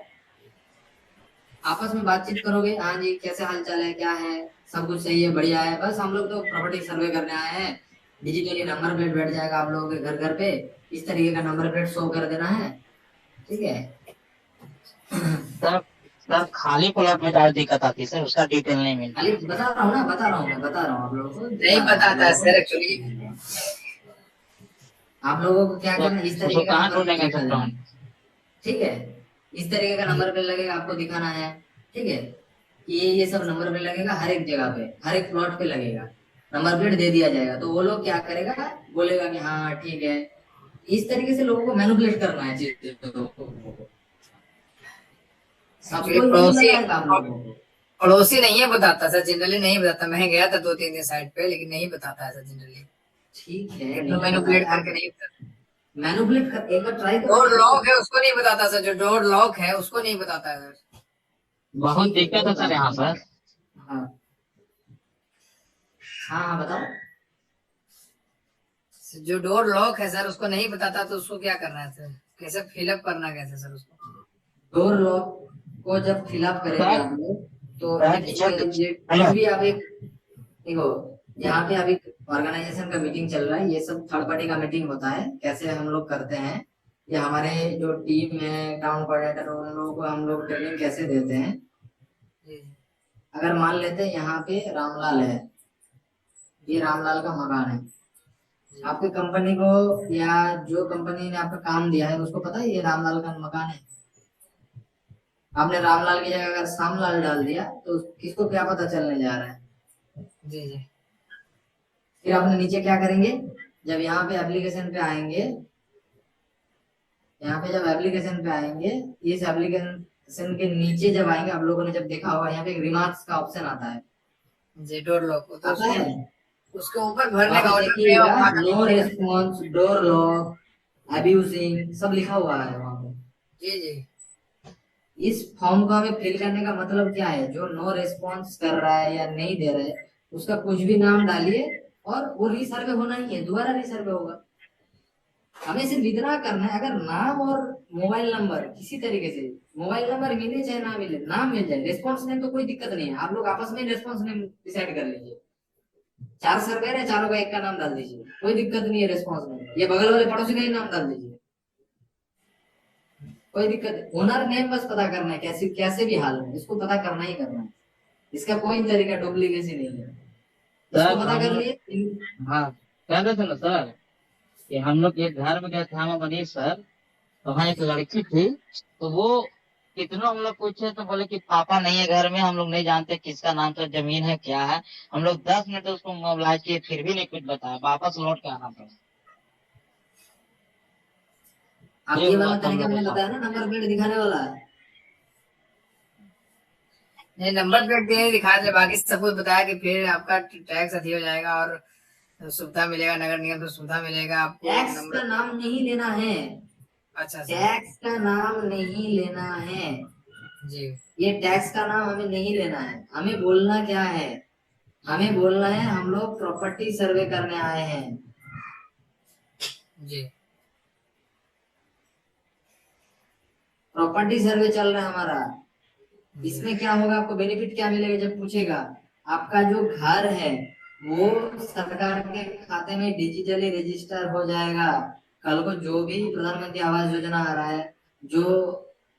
आपस में बातचीत करोगे, हाँ जी कैसे हाल चाल है, क्या है, सब कुछ सही है, बढ़िया है, बस हम लोग तो प्रॉपर्टी सर्वे करने आए हैं। डिजिटली नंबर प्लेट बैठ जाएगा आप लोगों के घर घर पे, इस तरीके का नंबर प्लेट शो कर देना है, ठीक है। सर सर खाली प्लॉट में ज्यादा दिक्कत आती है सर, उसका डिटेल नहीं मिलता। खाली बता रहा हूँ ना, बता रहा हूँ आप लोगों को नहीं बताता है सर एक्चुअली। आप लोगों को क्या करना है, इस तरीके का कहाँ नंबर ढूंढेंगे प्लेट सर लगाना है, प्लॉट? ठीक है। इस तरीके का नंबर प्लेट लगेगा, आपको दिखाना है, ठीक है। ये सब नंबर प्लेट लगेगा हर एक जगह पे, हर एक प्लॉट पे लगेगा, नंबर प्लेट दे दिया जाएगा। तो वो लोग क्या करेगा, बोलेगा कि हाँ ठीक है। इस तरीके से लोगों को मैनिपुलेट करना है चीजों को। सबको पड़ोसी लगाएगा आप लोगों को। पड़ोसी नहीं है बताता सर, जनरली नहीं बताता। मैं गया था 2-3 दिन साइड पे, लेकिन नहीं बताता है सर जनरली। ठीक है, मैनिपुलेट करके नहीं बताता। मैनिपुलेट कर, एक बार ट्राई डोर करो। लॉक है उसको नहीं बताता सर, जो डोर लॉक है उसको नहीं बताता है सर। बहुत दिक्कत है सर यहाँ पर। हाँ हाँ हाँ बताओ। जो डोर लॉक है सर उसको नहीं बताता, तो उसको क्या करना है सर? कैसे फिलअप करना कैसे सर उसको? डोर लॉक को जब फिलअप करेंगे आप लोग, तो जब भी आप एक देखो, यहाँ पे अभी ऑर्गेनाइजेशन का मीटिंग चल रहा है, ये सब थर्ड पार्टी का मीटिंग होता है, कैसे हम लोग करते हैं। ये हमारे जो टीम है, टाउन कोऑर्डिनेटर, उन लोगों को हम लोग ट्रेनिंग कैसे देते हैं। अगर मान लेते हैं यहाँ पे रामलाल है, ये रामलाल का मकान है, आपकी कंपनी को या जो कंपनी ने आपका काम दिया है उसको पता है ये रामलाल का मकान है। आपने रामलाल की जगह अगर श्यामलाल डाल दिया तो किसको क्या पता चलने जा रहा है। जी जी। फिर आपने नीचे क्या करेंगे, जब यहाँ पे एप्लीकेशन पे आएंगे, यहाँ पे जब एप्लीकेशन पे आएंगे, इस एप्लीकेशन के नीचे जब आएंगे, आप लोगों ने जब देखा होगा यहाँ पे एक रिमार्क्स का ऑप्शन आता है जी, डोर लॉक तो आता है। उसके ऊपर भरने का आप ऑर्डर पे देखिएगा no response, door lock, abusing सब लिखा हुआ है वहाँ पे। जी जी। इस फॉर्म को हमें फिल करने का मतलब क्या है, जो नो रेस्पॉन्स कर रहा है या नहीं दे रहा है उसका कुछ भी नाम डालिए, और वो रीसर्वे होना ही है, दोबारा रीसर्वे होगा। हमें सिर्फ इतना करना है, अगर नाम और मोबाइल नंबर किसी तरीके से, मोबाइल नंबर मिले चाहे ना मिले, नाम मिल जाए, रेस्पॉन्स नेम तो कोई दिक्कत नहीं है, आप लोग आपस में रेस्पॉन्स नेम डिसाइड कर लीजिए। 4 सर्वेयर है, चारों का एक का नाम डाल दीजिए, कोई दिक्कत नहीं है रेस्पॉन्स नेम। ये बगल वाले पड़ोसी का ही नाम डाल दीजिए, कोई दिक्कत नहीं। ओनर नेम बस पता करना है, कैसे कैसे भी हाल में इसको पता करना ही करना है। इसका कोई तरीका डुप्लीकेसी नहीं है, इसको पता कर लिए। हाँ कह रहे थे ना सर कि हम लोग एक घर में गए थे, हम मनीष सर, तो वहाँ एक लड़की थी, तो वो कितना हम लोग पूछे तो बोले कि पापा नहीं है घर में, हम लोग नहीं जानते किसका नाम से जमीन है क्या है। हम लोग 10 मिनट उसको मोबाइल किए, फिर भी नहीं कुछ बताया, वापस लौट के आना पड़ा। अब ये वाला तरीका मैंने बताया ना, नंबर प्लेट दिखाने वाला है, ये नंबर प्लेट दिए दिखा दे, बाकी सब कुछ बताया कि फिर आपका टैक्स अथी हो जाएगा और सुविधा मिलेगा, नगर निगम से सुविधा मिलेगा आपको। टैक्स का नंबर, नाम नहीं लेना है, अच्छा सर टैक्स का नाम नहीं लेना है, जी। ये टैक्स का नाम हमें नहीं लेना है। हमें बोलना क्या है, हमें बोलना है हम लोग प्रॉपर्टी सर्वे करने आए हैं। जी प्रॉपर्टी सर्वे चल रहा है हमारा। इसमें क्या होगा, आपको बेनिफिट क्या मिलेगा जब पूछेगा, आपका जो घर है वो सरकार के खाते में डिजिटली रजिस्टर हो जाएगा। कल को जो भी प्रधानमंत्री आवास योजना आ रहा है, जो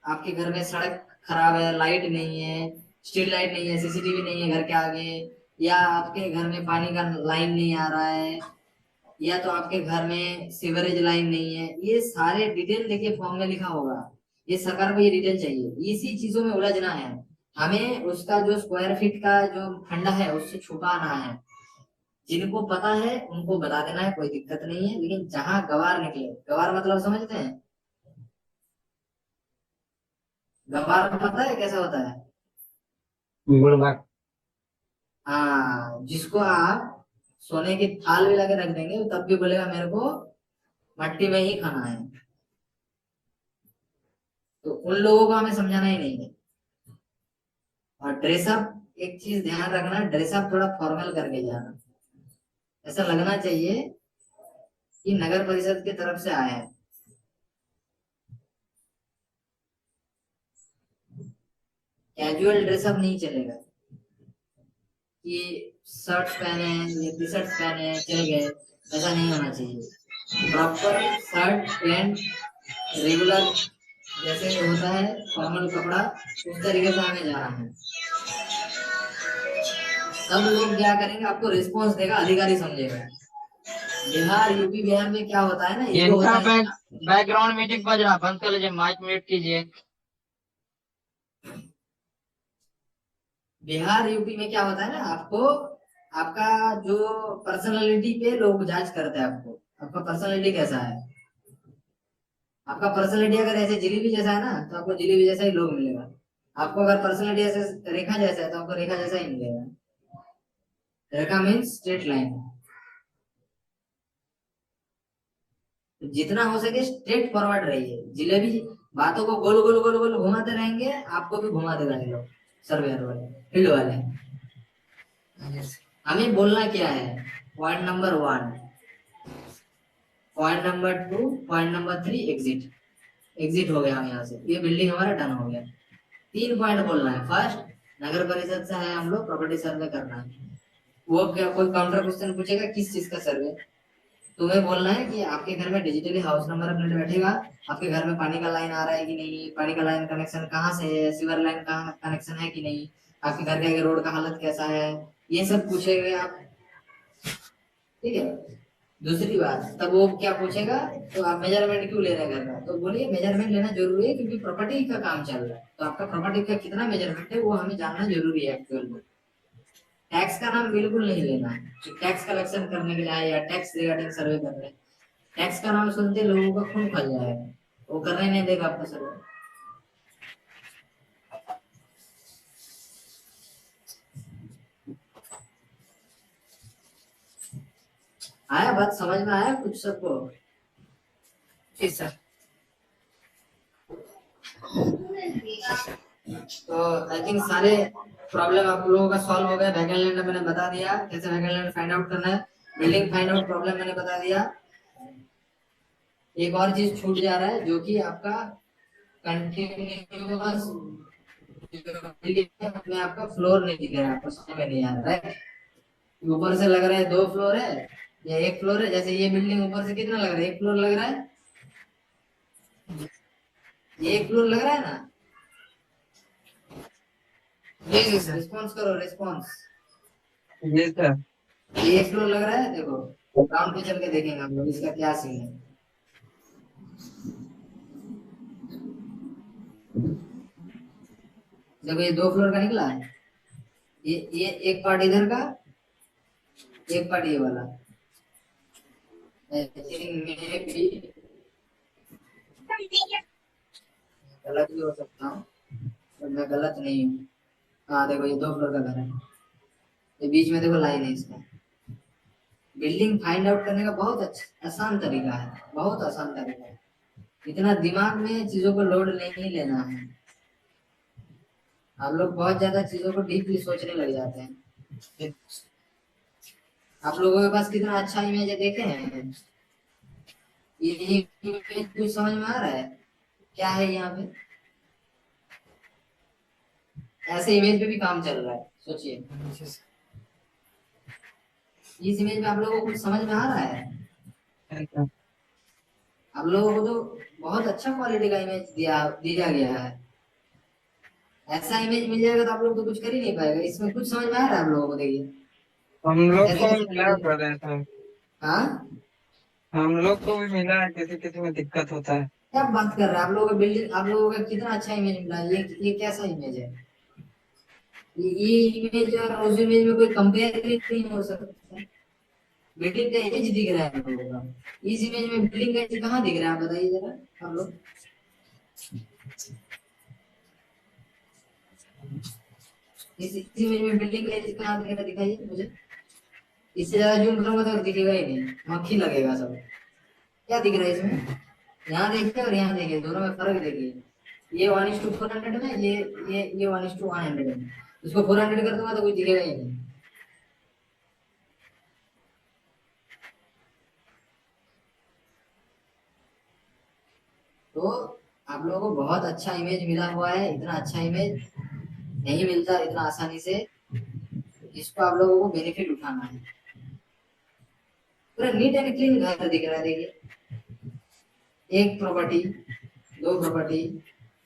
आपके घर में सड़क खराब है, लाइट नहीं है, स्ट्रीट लाइट नहीं है, सीसीटीवी नहीं है घर के आगे, या आपके घर में पानी का लाइन नहीं आ रहा है, या तो आपके घर में सीवरेज लाइन नहीं है, ये सारे डिटेल देखिए फॉर्म में लिखा होगा। ये सरकार को ये डिटेल चाहिए, इसी चीजों में उलझना है हमें। उसका जो स्क्वायर फीट का जो फंडा है उससे छुपाना है। जिनको पता है उनको बता देना है, कोई दिक्कत नहीं है। लेकिन जहां गवार निकले, गवार मतलब समझते हैं, गवार पता है कैसा होता है? गुड़बाक। हाँ, जिसको आप सोने की थाल भी लगे रख देंगे तब भी बोलेगा मेरे को मट्टी में ही खाना है। तो उन लोगों को हमें समझाना ही नहीं है। और ड्रेसअप, एक चीज ध्यान रखना, ड्रेसअप थोड़ा फॉर्मल करके जाना, ऐसा लगना चाहिए कि नगर परिषद की तरफ से आया है। कैजुअल ड्रेसअप नहीं चलेगा कि शर्ट पहने या टी शर्ट पहने चल गए, ऐसा नहीं होना चाहिए। प्रॉपर शर्ट पैंट रेगुलर जैसे होता है फॉर्मल कपड़ा, उस तरीके से हमें जाना है। तब लोग क्या करेंगे, आपको रिस्पॉन्स देगा, अधिकारी समझेगा। बिहार, यूपी बिहार में क्या होता है ना, ईगो इनका होता है। बैकग्राउंड म्यूजिक बज रहा, बंद कर लीजिए, माइक म्यूट कीजिए। बिहार यूपी में क्या होता है ना, आपको आपका जो पर्सनालिटी पे लोग जांच करते हैं, आपको आपका पर्सनालिटी कैसा है। आपका पर्सनालिटी अगर ऐसे जिलेबी जैसा है ना, तो आपको जिलेबी जैसा ही लोग मिलेगा। आपको अगर पर्सनालिटी ऐसे रेखा जैसा है तो आपको रेखा जैसा ही मिलेगा। रेखा मीन्स स्ट्रेट लाइन। जितना हो सके स्ट्रेट फॉरवर्ड रहिए। जिलेबी बातों को गोल गोल गोल गोल घुमाते रहेंगे, आपको भी घुमा देगा ये लोग, सर्वेयर वाले, फील्ड वाले। हमें बोलना क्या है, point number 1, point number 2, point number 3, exit. Exit हो गया हम यहाँ से, ये बिल्डिंग हमारा डन हो गया। 3 पॉइंट बोलना है। फर्स्ट, नगर परिषद से है हम लोग, प्रॉपर्टी सर्वे करना है। वो क्या, कोई काउंटर क्वेश्चन पूछेगा किस चीज का सर्वे, तुम्हें बोलना है कि आपके घर में डिजिटली हाउस नंबर प्लेट बैठेगा, आपके घर में पानी का लाइन आ रहा है कि नहीं, पानी का लाइन कनेक्शन कहाँ से है, सीवर लाइन का कनेक्शन है कि नहीं, आपके घर के आगे रोड का हालत कैसा है, ये सब पूछेंगे आप। ठीक है। दूसरी बात, तब वो क्या पूछेगा, तो आप मेजरमेंट क्यों ले रहे हैं घर का, तो बोलिए मेजरमेंट लेना जरूरी है क्योंकि प्रॉपर्टी का काम चल रहा है, तो आपका प्रॉपर्टी का कितना मेजरमेंट है वो हमें जानना जरूरी है एक्चुअल में। टैक्स का नाम बिल्कुल नहीं लेना है। जो टैक्स कलेक्शन करने के लिए आए या टैक्स रिगार्डिंग सर्वे करने, टैक्स का नाम सुनते लोगों का खून खल जाएगा, वो करने नहीं देगा आपका सर्वे। आया बात समझ में, आया कुछ सबको? जी सर। तो आई थिंक सारे प्रॉब्लम आप लोगों का सॉल्व हो गया। वैकल्ट लैंड मैंने बता दिया कैसे वैकल्ट लैंड फाइंड आउट करना है, बिल्डिंग फाइंड आउट प्रॉब्लम मैंने बता दिया। एक और चीज छूट जा रहा है जो कि आपका कंटिन्यूअस में आपका फ्लोर नहीं दिख रहा है, आपको समझ में नहीं आ रहा है। ऊपर से लग रहा है 2 फ्लोर है या 1 फ्लोर है, जैसे ये बिल्डिंग ऊपर से कितना लग रहा है, 1 फ्लोर लग रहा है, ये 1 फ्लोर लग रहा है ना। जी जी सर। रिस्पॉन्स करो, रिस्पॉन्स। जी सर। ये 1 फ्लोर लग रहा है, देखो ग्राउंड पे चल के देखेंगे हम लोग इसका क्या सीन है। देखो ये 2 फ्लोर का निकला है, ये एक पार्ट इधर का, एक पार्ट ये वाला। गलत भी हो सकता हूँ, पर मैं गलत नहीं हूँ। हाँ देखो ये 2 फ्लोर का घर है, ये बीच में देखो लाइन है इसका। बिल्डिंग फाइंड आउट करने का बहुत अच्छा आसान तरीका है, बहुत आसान तरीका है। इतना दिमाग में चीजों को लोड नहीं लेना है। आप लोग बहुत ज्यादा चीजों को डीपली सोचने लग जाते हैं। आप लोगों के पास कितना अच्छा इमेज है देखे हैं? ये इमेज कुछ समझ में आ रहा है क्या है यहाँ पे? ऐसे इमेज पे भी काम चल रहा है, सोचिए। इस इमेज में आप लोगों को कुछ समझ में आ रहा है? आप लोगों को तो बहुत अच्छा क्वालिटी का इमेज दिया गया है। ऐसा इमेज मिल जाएगा तो आप लोग तो कुछ कर ही नहीं पाएगा। इसमें कुछ समझ में आ रहा है आप लोगों को? देखिए हम लोग कैसे को भी कैसे मिला करके। कर रहे थे। हाँ हम लोग को भी मिला है, किसी किसी में दिक्कत होता है। क्या बात कर रहे हैं? आप लोगों का बिल्डिंग, आप लोगों का कितना अच्छा इमेज मिला है। ये कैसा इमेज है? ये इमेज और उस इमेज में कोई कंपेयर नहीं हो सकता। बिल्डिंग का एज दिख रहा है हम लोगों का, इस इमेज में बिल्डिंग का एज कहाँ दिख रहा है? आप बताइए जरा आप लोग। इस इमेज में बिल्डिंग का एज कहाँ दिख रहा है? दिखाइए मुझे। इससे ज्यादा जूम करूंगा तो दिखेगा ही नहीं, मक्खी लगेगा सब। क्या दिख रहा है इसमें? यहाँ देखिए और यहाँ देखिए, दोनों में फर्क देखिए। ये 1:400 में, ये 1:100 में। उसको 400 कर दूंगा तो कुछ दिखेगा ही नहीं। तो आप लोगों को बहुत अच्छा इमेज मिला हुआ है। इतना अच्छा इमेज नहीं मिलता इतना आसानी से। इसको आप लोगों को बेनिफिट उठाना है। पूरा नीट एंड क्लीन घर दिख रहा है देखिए। 1 property, 2 property,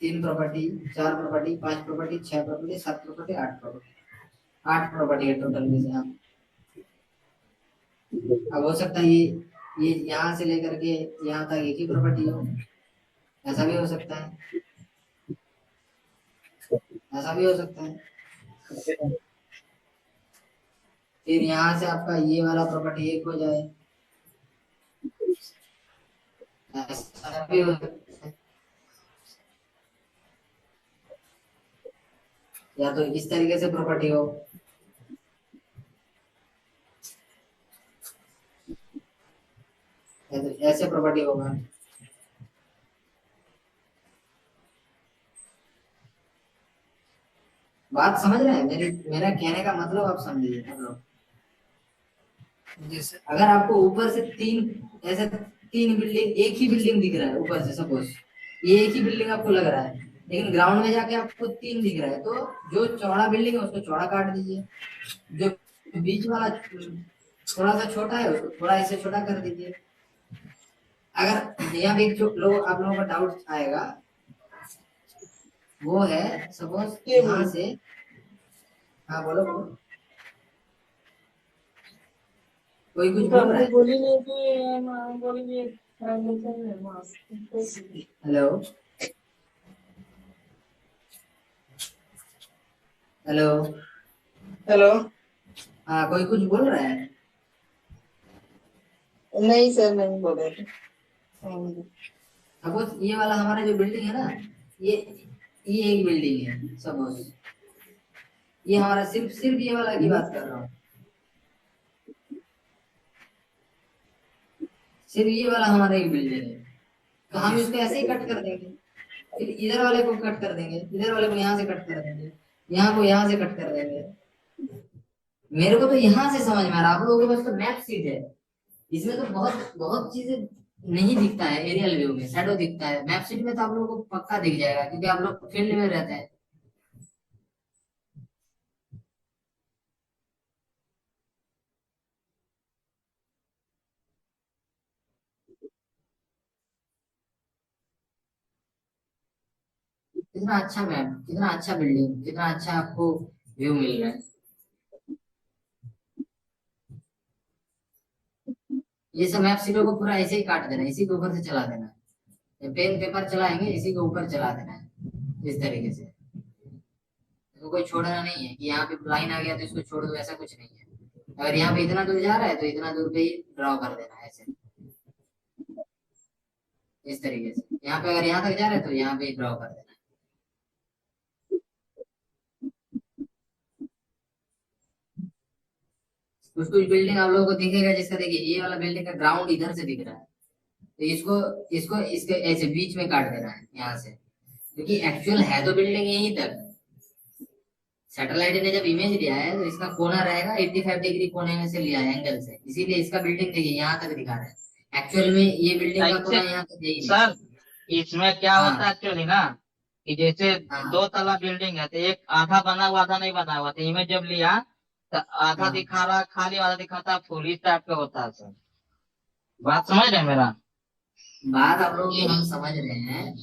3 property, 4 property, 5 property, 6 property, 7 property, 8 property. 8 property है टोटल में से। आप अब हो सकता है ये यहाँ से लेकर के यहाँ तक एक ही प्रॉपर्टी हो, ऐसा भी हो सकता है, ऐसा भी हो सकता है। फिर यहाँ से आपका ये वाला प्रॉपर्टी एक हो जाए, ऐसा भी हो सकता है। या तो इस तरीके से प्रॉपर्टी हो, या तो ऐसे प्रॉपर्टी होगा। बात समझ रहे हैं मेरी? मेरा कहने का मतलब आप समझिए आप लोग। जैसे अगर आपको ऊपर से ऐसे 3 बिल्डिंग, एक ही बिल्डिंग दिख रहा है ऊपर से, सपोज ये एक ही बिल्डिंग आपको लग रहा है, लेकिन ग्राउंड में जाके आपको 3 दिख रहा है, तो जो चौड़ा बिल्डिंग है उसको चौड़ा काट दीजिए, जो बीच वाला थोड़ा सा छोटा है उसको थोड़ा ऐसे छोटा कर दीजिए। अगर यहाँ पे जो लोग आप लोगों का डाउट आएगा वो है, सपोज यहाँ से। हाँ बोलो बोलो, कोई कुछ बोल रहा है? Hello hello. हेलो। हाँ कोई कुछ बोल रहा है? नहीं सर, नहीं बोले थे। सपोज ये वाला हमारा जो बिल्डिंग है ना, ये ये एक बिल्डिंग है सपोज। ये हमारा सिर्फ सिर्फ ये वाला की बात कर रहा हूँ, सिर्फ ये वाला हमारा एक बिल्डिंग है। तो हम इसको ऐसे ही कट कर देंगे, फिर इधर वाले को कट कर देंगे, इधर वाले को यहाँ से कट कर देंगे, यहाँ को यहाँ से कट कर देंगे। मेरे को तो यहाँ से समझ में आ रहा है, आप लोगों के पास तो मैप सीट है, इसमें तो बहुत बहुत चीजें नहीं दिखता है। एरियल व्यू में शैडो दिखता है, मैप सीट में तो आप लोगों को पक्का दिख जाएगा क्योंकि आप लोग फील्ड में रहते हैं। कितना अच्छा मैप, कितना अच्छा बिल्डिंग, कितना अच्छा आपको व्यू मिल रहा है। ये सब मैप सीटों को पूरा ऐसे ही काट देना है, इसी के ऊपर से चला देना है। पेन पेपर चलाएंगे इसी के ऊपर चला देना है इस तरीके से। तो कोई छोड़ना नहीं है कि यहाँ पे लाइन आ गया तो इसको छोड़ दो, ऐसा कुछ नहीं है। अगर यहाँ पे इतना दूर जा रहा है तो इतना दूर पे ही ड्रॉ कर देना है ऐसे, इस तरीके से। यहाँ पे अगर यहाँ तक जा रहा है तो यहाँ पे ही ड्रॉ कर देना है। कुछ कुछ बिल्डिंग आप लोगों को दिखेगा, जिसका देखिए ये वाला बिल्डिंग का ग्राउंड इधर से दिख रहा है, तो इसको इसको इसके ऐसे बीच में काट देना है यहाँ से, क्योंकि एक्चुअल है तो बिल्डिंग यहीं तक। सैटेलाइट ने जब इमेज लिया है तो इसका कोना रहेगा 85 डिग्री कोने में से लिया है एंगल से, इसीलिए इसका बिल्डिंग देखिए यहाँ तक दिखा रहा है। एक्चुअल में ये बिल्डिंग का कोना यहाँ तक यही है। सर इसमें क्या हाँ। होता है एक्चुअली ना, कि जैसे हाँ। 2 तला बिल्डिंग है, तो एक आधा बना हुआ आधा नहीं बना हुआ, तो इमेज जब लिया तो आधा हाँ। दिखा रहा खाली, आधा दिखाता फुल, इस टाइप का होता है सर। बात समझ रहे हैं मेरा? बात आप लोगों की हम समझ रहे हैं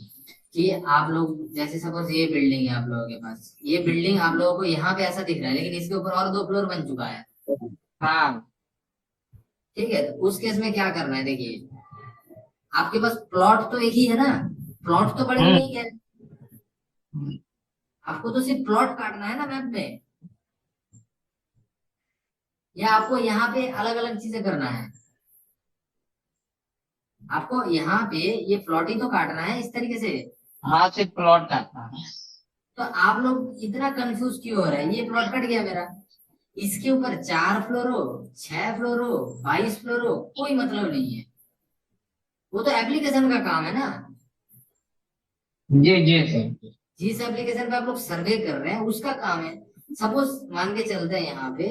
कि आप लोग जैसे सपोज ये बिल्डिंग है आप लोगों के पास, ये बिल्डिंग आप लोगों को यहाँ पे ऐसा दिख रहा है, लेकिन इसके ऊपर और 2 फ्लोर बन चुका है। हाँ ठीक है, तो उस केस में क्या करना है, देखिए आपके पास प्लॉट तो एक ही है ना, प्लॉट तो बड़े नहीं है, आपको तो सिर्फ प्लॉट काटना है ना मैप में, या आपको यहाँ पे अलग अलग चीजें करना है। आपको यहाँ पे ये प्लॉट ही तो काटना है इस तरीके से। हाँ, सिर्फ प्लॉट काटना है। तो आप लोग इतना कंफ्यूज क्यों हो रहे हैं? ये प्लॉट कट गया मेरा, इसके ऊपर 4 फ्लोर हो, 6 फ्लोर हो, 22 फ्लोर हो, कोई मतलब नहीं है, वो तो एप्लीकेशन का काम है ना। जी जी सर। जिस एप्लीकेशन पे आप लोग सर्वे कर रहे हैं उसका काम है। सपोज मान के चलते हैं यहाँ पे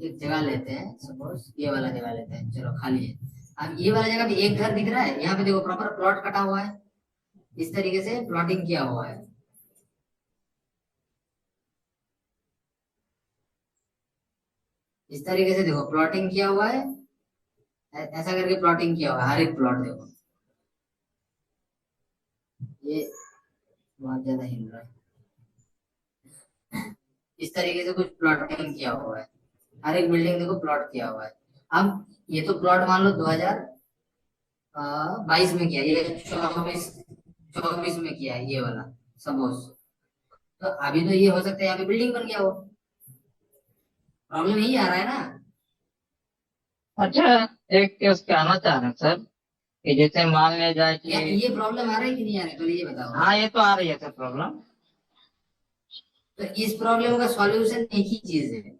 एक जगह लेते हैं, सपोज ये वाला जगह लेते हैं, चलो खाली है। अब ये वाला जगह पे एक घर दिख रहा है, यहाँ पे देखो प्रॉपर प्लॉट कटा हुआ है, इस तरीके से प्लॉटिंग किया हुआ है। इस तरीके से देखो प्लॉटिंग किया हुआ है, ऐसा करके प्लॉटिंग किया हुआ है, हर एक प्लॉट देखो। ये बहुत ज्यादा हिल रहा है। इस तरीके से कुछ प्लॉटिंग किया हुआ है, हर एक बिल्डिंग देखो प्लॉट किया हुआ है। अब ये तो प्लॉट मान लो 2022 में किया, ये 24 में किया है ये वाला सपोज, तो अभी तो ये हो सकता है यहाँ पे बिल्डिंग बन गया हो। प्रॉब्लम यही आ रहा है ना। अच्छा, एक केस कहना चाह रहे हैं सर, कि जैसे मान लिया जाए कि ये प्रॉब्लम आ रहा है कि नहीं आ रहा है, पहले ये बताओ। हाँ, ये तो आ रही है सर प्रॉब्लम। तो इस प्रॉब्लम का सॉल्यूशन एक ही चीज है।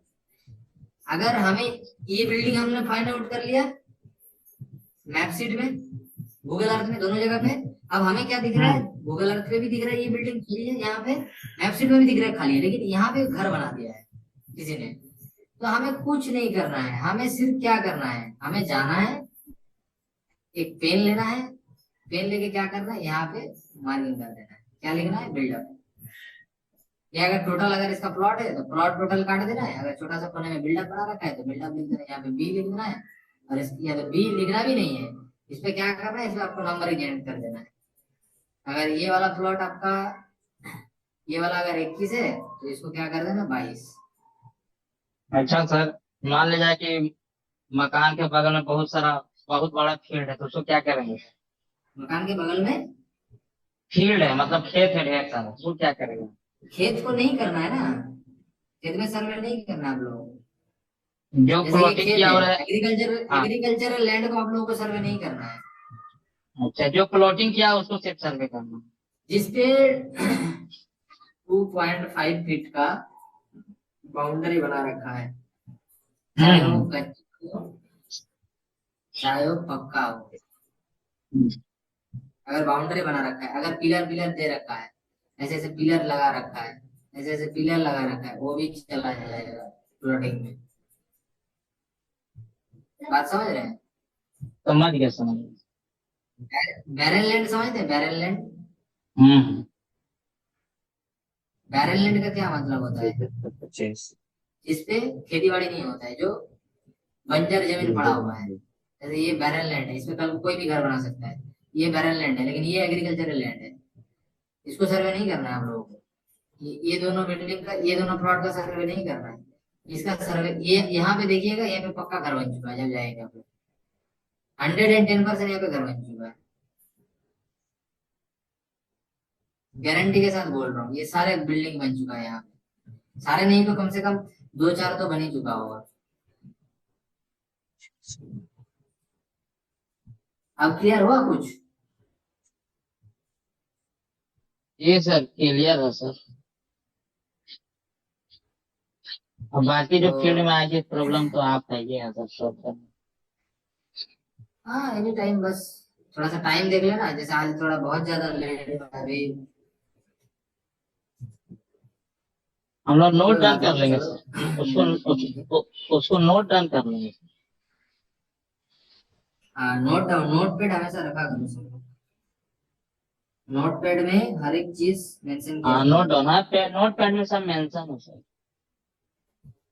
अगर हमें ये बिल्डिंग हमने फाइंड आउट कर लिया मैपसीट में, गूगल अर्थ में, दोनों जगह पे, अब हमें क्या दिख रहा है, गूगल अर्थ पे भी दिख रहा है ये बिल्डिंग खाली है, यहाँ पे मैपसीट में भी दिख रहा है खाली है, लेकिन यहाँ पे घर बना दिया है किसी ने। तो हमें कुछ नहीं करना है, हमें सिर्फ क्या करना है, हमें जाना है, एक पेन लेना है, पेन लेके क्या करना है, यहाँ पे मार्किंग कर देना है, क्या लिखना है, बिल्डअप। या अगर टोटल अगर इसका प्लॉट है तो प्लॉट टोटल काट देना है, अगर छोटा सा कोने में बिल्डअप बना रखा है तो बिल्डअप लिख देना है, यहाँ पे बी लिख देना है, और या तो बी लिखना भी नहीं है, इस पे क्या करना है, इसमें आपको नंबर जनरेट कर देना है। अगर ये वाला प्लॉट आपका, ये वाला अगर 21 है तो इसको क्या कर देना, 22। अच्छा सर, मान लिया जाए कि मकान के बगल में बहुत बड़ा फील्ड है, तो उसको क्या करेंगे? मकान के बगल में फील्ड है, मतलब खेत है ढेर सारा, उसको क्या करेंगे? खेत को नहीं करना है ना, खेत में सर्वे नहीं करना आप लोग। जो जैसे ये प्लॉटिंग खेत किया है, हो रहा है। हाँ। एग्रीकल्चरल लैंड को आप लोगों को सर्वे नहीं करना है। अच्छा, जो प्लॉटिंग किया है उसको सिर्फ सर्वे करना है। जिसपे 2.5 फीट का बाउंड्री बना रखा है, चाहे वो कच्ची हो चाहे वो पक्का हो, अगर बाउंड्री बना रखा है, अगर पिलर पिलर दे रखा है, ऐसे ऐसे पिलर लगा रखा है, ऐसे ऐसे पिलर लगा रखा है, वो भी चला जाएगा प्लॉटिंग में। बात समझ रहे हैं? समझ गया, समझ गया। बैरन लैंड समझते हैं? बैरन लैंड, हम्म। बैरन लैंड का क्या मतलब होता है? जिसपे खेती बाड़ी नहीं होता है, जो बंजर जमीन पड़ा हुआ है, जैसे ये बैरन लैंड है, इसमें कल कोई भी घर बना सकता है, ये बैरन लैंड है, लेकिन ये एग्रीकल्चरल लैंड है, इसको सर्वे नहीं करना है हम लोगों को। ये दोनों बिल्डिंग का, ये दोनों प्लॉट का सर्वे नहीं करना है, इसका सर्वे ये यहाँ पे देखिएगा, यहाँ पे पक्का घर बन चुका है, जब जाएगा 110% यहाँ पे घर बन चुका है, गारंटी के साथ बोल रहा हूँ। ये सारे बिल्डिंग बन चुका है यहाँ पे, सारे नहीं तो कम से कम 2-4 तो बन ही चुका होगा। अब क्लियर हुआ कुछ? ये सर क्लियर है सर। और बाकी जो तो फील्ड में आएगी प्रॉब्लम तो आप है ये है सर सॉल्व करना। हाँ, एनी टाइम, बस थोड़ा सा टाइम देख लेना, जैसे आज थोड़ा बहुत ज्यादा लेट हुआ है अभी। हम लोग नोट कोई डाउन बात कर नहीं, लेंगे चलो। सर। उसको नोट डाउन कर लेंगे। हाँ, नोट डाउन, नोट पैड हमेशा रखा करो सर। नोट पैड में हर एक चीज मेंशन किया हाँ करो। नोट डाउन, हाँ नोट पैड में सब मेंशन है सर।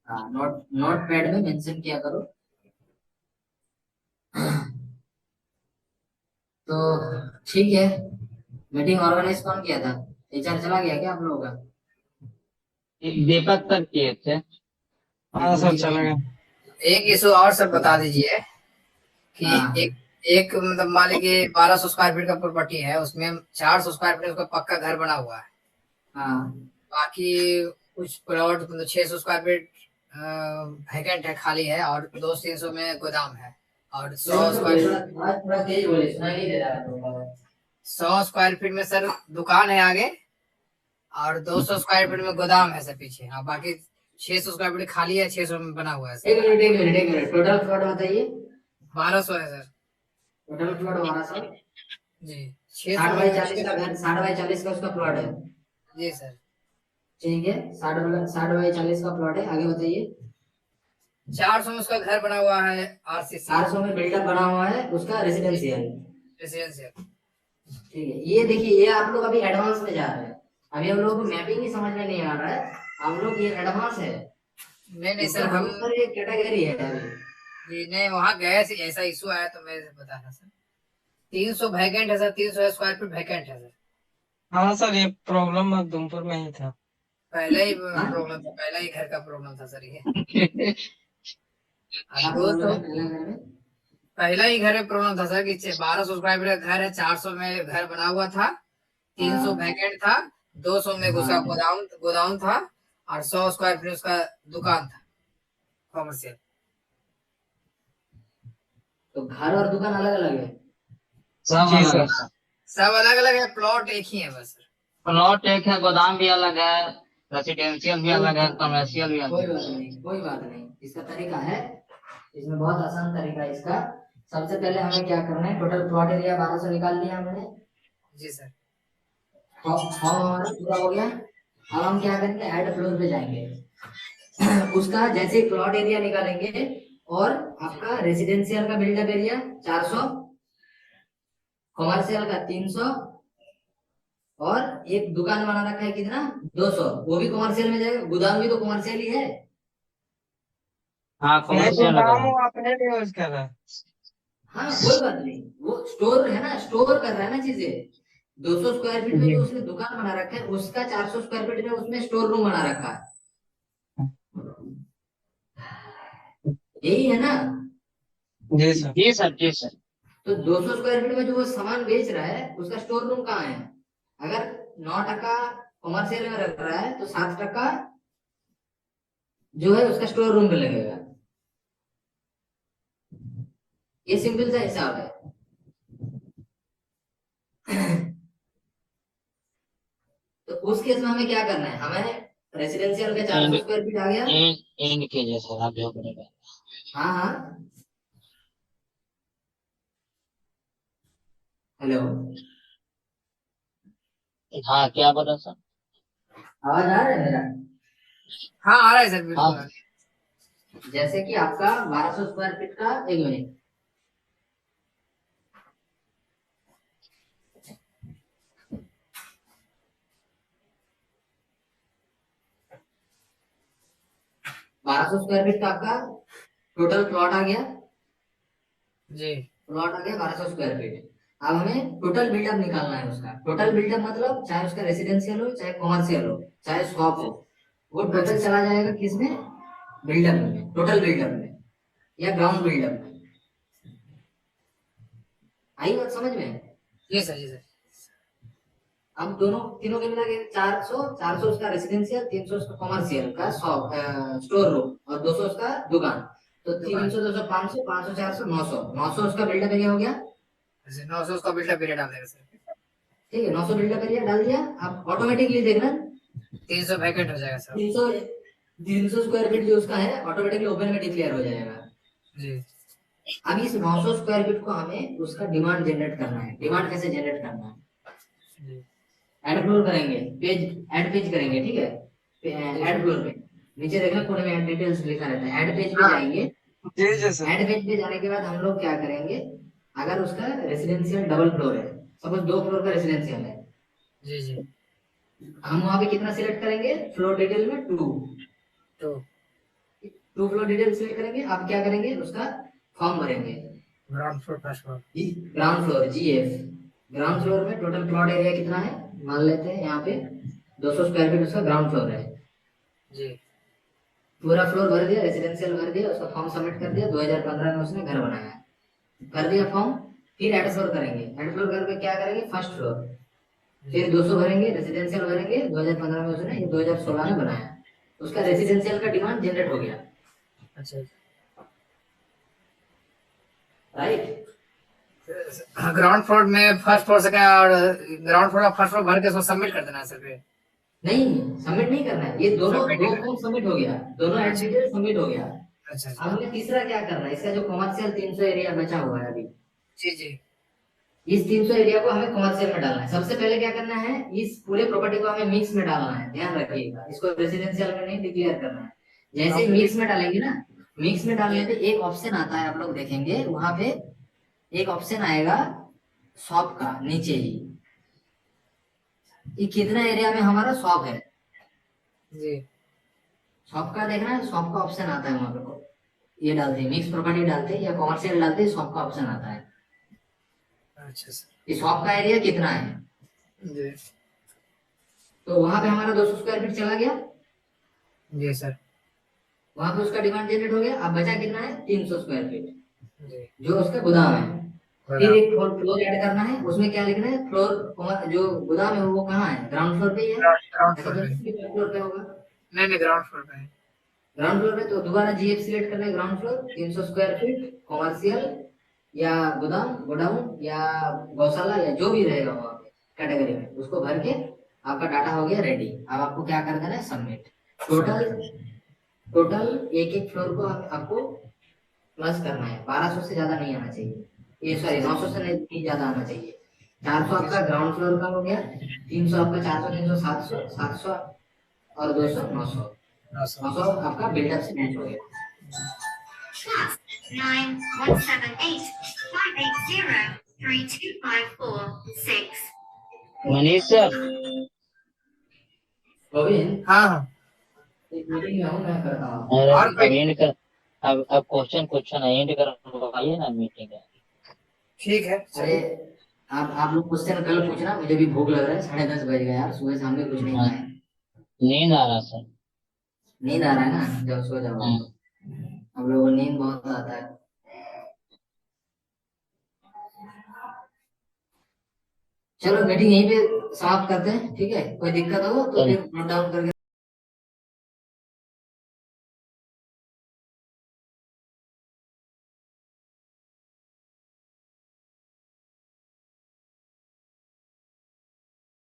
हाँ, नोट नोट पैड में मेंशन किया करो। तो ठीक है, मीटिंग ऑर्गेनाइज कौन किया था? एचआर चला गया क्या आप लोगों का? दीपक तक किए थे। हाँ सर चलेगा। एक इशू और सर बता दीजिए कि हाँ एक एक मतलब मान लीजिए 1200 स्क्वायर फीट का प्रॉपर्टी है, उसमें 400 स्क्वायर फीट उसका पक्का घर बना हुआ है। हाँ बाकी कुछ प्लॉट मतलब 600 स्क्वायर फीट वैकेंट है, खाली है, और 200-300 में गोदाम है, और 100 स्क्वायर थोड़ा थोड़ा तेज बोले, सुनाई नहीं दे रहा है थोड़ा। 100 स्क्वायर फीट में सर दुकान है आगे, और 200 स्क्वायर फीट में गोदाम है सर पीछे, और बाकी 600 स्क्वायर फीट खाली है, 600 में बना हुआ है सर। एक मिनट एक मिनट एक मिनट, टोटल प्लॉट बताइए। 1200 है सर टोटल प्लॉट 1200। जी। 60 बाई 40 का घर, 60 बाई 40 का उसका प्लॉट है। जी सर। ठीक है, 60 बाई 40 का प्लॉट है, आगे बताइए। 400 में उसका घर बना हुआ है, आरसीसी 400 में बिल्डअप बना हुआ है उसका रेसिडेंशियल। रेसिडेंशियल। ठीक है, ये देखिए, ये आप लोग अभी एडवांस में जा रहे हैं। अभी हम लोग को मैपिंग ही समझ में नहीं आ रहा है। हम लोग ये एडवांस है, नहीं इसका सर, हम ऊपर एक कैटेगरी है अभी। जी नहीं, वहाँ गए थे, ऐसा इशू आया तो मैं बता रहा सर। 300 वैकेंट है सर, 300 स्क्वायर फीट वैकेंट है सर। हाँ सर ये प्रॉब्लम मखदूमपुर में ही था। पहले ही हाँ? प्रॉब्लम था, पहला ही घर का प्रॉब्लम था सर ये। क्या अब प्रॉब्लम 200 है पहले घर में? पहला ही घर में प्रॉब्लम था सर कि 1200 स्क्वायर फीट का घर है, 400 में घर बना हुआ था, 300 हाँ वैकेंट था, 200 में उसका हाँ। गोदाम गोदाम था, और 100 स्क्वायर फीट उसका दुकान था कॉमर्शियल। तो घर और दुकान अलग अलग है? सब जी अलग सर। है सर। सब अलग अलग है, प्लॉट एक ही है बस सर। प्लॉट एक है, गोदाम भी अलग है, रेसिडेंशियल भी अलग है, कमर्शियल भी कोई अलग बात नहीं, कोई बात नहीं, इसका तरीका है, इसमें बहुत आसान तरीका है इसका। सबसे पहले हमें क्या करना है, टोटल प्लॉट एरिया 1200 निकाल लिया हमने। जी सर। फॉर्म हमारा पूरा हो गया। अब हम क्या करेंगे, ऐड फ्लोर पे जाएंगे। उसका जैसे प्लॉट एरिया निकालेंगे, और आपका रेसिडेंशियल का बिल्डअप एरिया 400, कमर्शियल का 300, और एक दुकान बना रखा है कितना, 200, वो भी कमर्शियल में जाएगा। गोदाम भी तो कमर्शियल ही है। हाँ नहीं कमर्शियल गोदाम है। वो अपने लिए यूज कर रहा है। हाँ कोई बात नहीं, वो स्टोर है ना, स्टोर कर रहा है ना चीजें। 200 स्क्वायर फीट में जी जो उसने दुकान बना रखा है, उसका 400 स्क्वायर फीट में उसमें स्टोर रूम बना रखा है। यही है ना? जी सर। जी सर जी सर। तो 200 स्क्वायर फीट में जो वो सामान बेच रहा है, उसका स्टोर रूम कहाँ है? अगर 9% कमर्शियल में रख रहा है, तो 7% जो है उसका स्टोर रूम पे लगेगा। ये सिंपल सा हिसाब है। तो उस केस में हमें क्या करना है, हमें रेसिडेंशियल का 400 एंड स्क्वायर फीट आ गया। एंड कीजिए सर आप जो करेगा। हाँ हाँ, हेलो, हाँ क्या बोला सर? आवाज आ रहा है मेरा? हाँ आ रहा है सर, बिल्कुल आ रहा हाँ है। जैसे कि आपका 1200 स्क्वायर फीट का, एक मिनट, बारह सौ स्क्वायर फीट का आपका टोटल प्लॉट आ गया। जी प्लॉट आ गया 1200 स्क्वायर फीट। अब हमें टोटल बिल्डअप निकालना है उसका। टोटल बिल्डअप मतलब चाहे उसका रेसिडेंशियल हो, चाहे कमर्शियल हो, चाहे शॉप हो, वो टोटल चला जाएगा किसमें, बिल्डअप में, टोटल बिल्डअप में या ग्राउंड बिल्डअप में। आई बात समझ में? जी सर। जी सर। अब दोनों तीनों के मिला के 400, 400 उसका रेसिडेंशियल, 300 उसका कमर्शियल का शॉप स्टोर रूम, और 200 उसका दुकान। तो 300 200 500 500 400 900 900 उसका बिल्डअप एरिया हो गया। जैसे 900 उसका बिल्डअप पीरियड डाल देगा सर। ठीक है, 900 बिल्डअप एरिया डाल दिया। अब ऑटोमेटिकली देखना 300 वैकेंट हो जाएगा सर। 300 स्क्वायर फीट जो उसका है ऑटोमेटिकली ओपन में डिक्लेयर हो जाएगा। जी अब इस 900 स्क्वायर फीट को हमें उसका डिमांड जनरेट करना है। डिमांड कैसे जनरेट करना है? जी ऐड फ्लोर करेंगे, ऐड पेज करेंगे। ठीक है, ऐड फ्लोर पे नीचे देखना कोने में ऐड डिटेल्स लिखा रहता है। ऐड पेज पे जाएंगे। जी जी सर। ऐड पेज पे जाने के बाद हम लोग क्या करेंगे, अगर उसका रेसिडेंशियल डबल फ्लोर है, सपोज 2 फ्लोर का रेसिडेंशियल है, जी जी हम वहां पे कितना सिलेक्ट करेंगे? फ्लोर डिटेल में 2 तो 2 फ्लोर डिटेल सिलेक्ट करेंगे। अब क्या करेंगे, उसका फॉर्म भरेंगे। Ground floor first floor. Ground floor GF, ground floor में टोटल प्लॉट एरिया कितना है मान लेते हैं यहाँ पे 200 स्क्वायर फीट उसका ग्राउंड फ्लोर है। जी पूरा फ्लोर भर दिया, रेसिडेंशियल भर दिया, उसका फॉर्म सबमिट कर दिया। 2015 में उसने घर बनाया, कर दिया फॉर्म। फिर ऐड फ्लोर करेंगे। ऐड फ्लोर करके क्या करेंगे, फर्स्ट फ्लोर, फिर 200 भरेंगे, रेसिडेंशियल भरेंगे। 2015 में उसने, ये 2016 में बनाया, उसका रेसिडेंशियल का डिमांड जनरेट हो गया। अच्छा राइट। ग्राउंड फ्लोर में फर्स्ट फ्लोर से क्या, और ग्राउंड फ्लोर का फर्स्ट फ्लोर भर के उसको सबमिट कर देना है सर फिर। नहीं, सबमिट नहीं करना है, ये दोनों Submit दो नहीं फॉर्म सबमिट हो गया, दोनों ऐड डिटेल सबमिट हो गया। अच्छा अब हमें तीसरा क्या करना है, इसका जो कॉमर्शियल 300 एरिया बचा हुआ है अभी, जी जी इस 300 एरिया को हमें कॉमर्शियल में डालना है। सबसे पहले क्या करना है, इस पूरे प्रॉपर्टी को हमें मिक्स में डालना है। ध्यान रखिएगा, इसको रेसिडेंशियल में नहीं डिक्लेयर करना है। जैसे मिक्स में डालेंगे ना, मिक्स में डालने पे एक ऑप्शन आता है, आप लोग देखेंगे वहां पे एक ऑप्शन आएगा शॉप का, नीचे ही, ये कितना एरिया में हमारा शॉप है, जी शॉप का देखना है। शॉप का ऑप्शन आता है वहां पे, ये डालते हैं मिक्स प्रॉपर्टी डालते हैं या कॉमर्शियल डालते हैं, शॉप का ऑप्शन आता है। अच्छा सर। इस शॉप का एरिया कितना है, जी तो वहां पे हमारा 200 स्क्वायर फीट चला गया, जी सर। वहां पे उसका डिमांड जनरेट हो गया। अब बचा कितना है, 300 स्क्वायर फीट, जी जो उसका गोदाम है। फिर एक फ्लोर ऐड करना है, उसमें क्या लिखना है, फ्लोर जो गोदाम है वो कहाँ है, ग्राउंड फ्लोर पे ही है, ग्राउंड ऐसा फ्लोर तो पे। नहीं फ्लोर पे होगा, नहीं ग्राउंड फ्लोर पे है। ग्राउंड फ्लोर पे। तो दोबारा GF सिलेक्ट करना है, ground floor 300 square feet, commercial या गोदाम, गोडाउन या गौशाला या जो भी रहेगा वहां पे कैटेगरी में, उसको भर के आपका डाटा हो गया रेडी। अब आपको क्या कर देना है, सबमिट। टोटल एक एक फ्लोर को आपको प्लस करना है, 1200 से ज्यादा नहीं आना चाहिए, ये सॉरी 900 से नहीं ज्यादा आना चाहिए। 400 आपका ग्राउंड फ्लोर का हो गया, 300 आपका, 400 300 700, 700 और 200 900, 900 आपका बिल्डअप से मैच हो गया। +9 178 580 3254 6। मनीष सर, गोविंद, हाँ हाँ एक मीटिंग में हूँ, मैं करता हूँ। अरे और अब एंड कर, अब क्वेश्चन एंड करवाइए ना मीटिंग है। ठीक है अरे चलिए। आप लोग क्वेश्चन कल पूछना, मुझे भी भूख लग रहा है, 10:30 बज गए यार, सुबह से हम भी कुछ नहीं खाए। नींद आ रहा सर। नींद आ रहा है ना, जब सो जाओ। हम लोगों को नींद बहुत आता है। चलो मीटिंग यहीं पे समाप्त करते हैं, ठीक है? कोई दिक्कत हो तो फिर नोट डाउन करके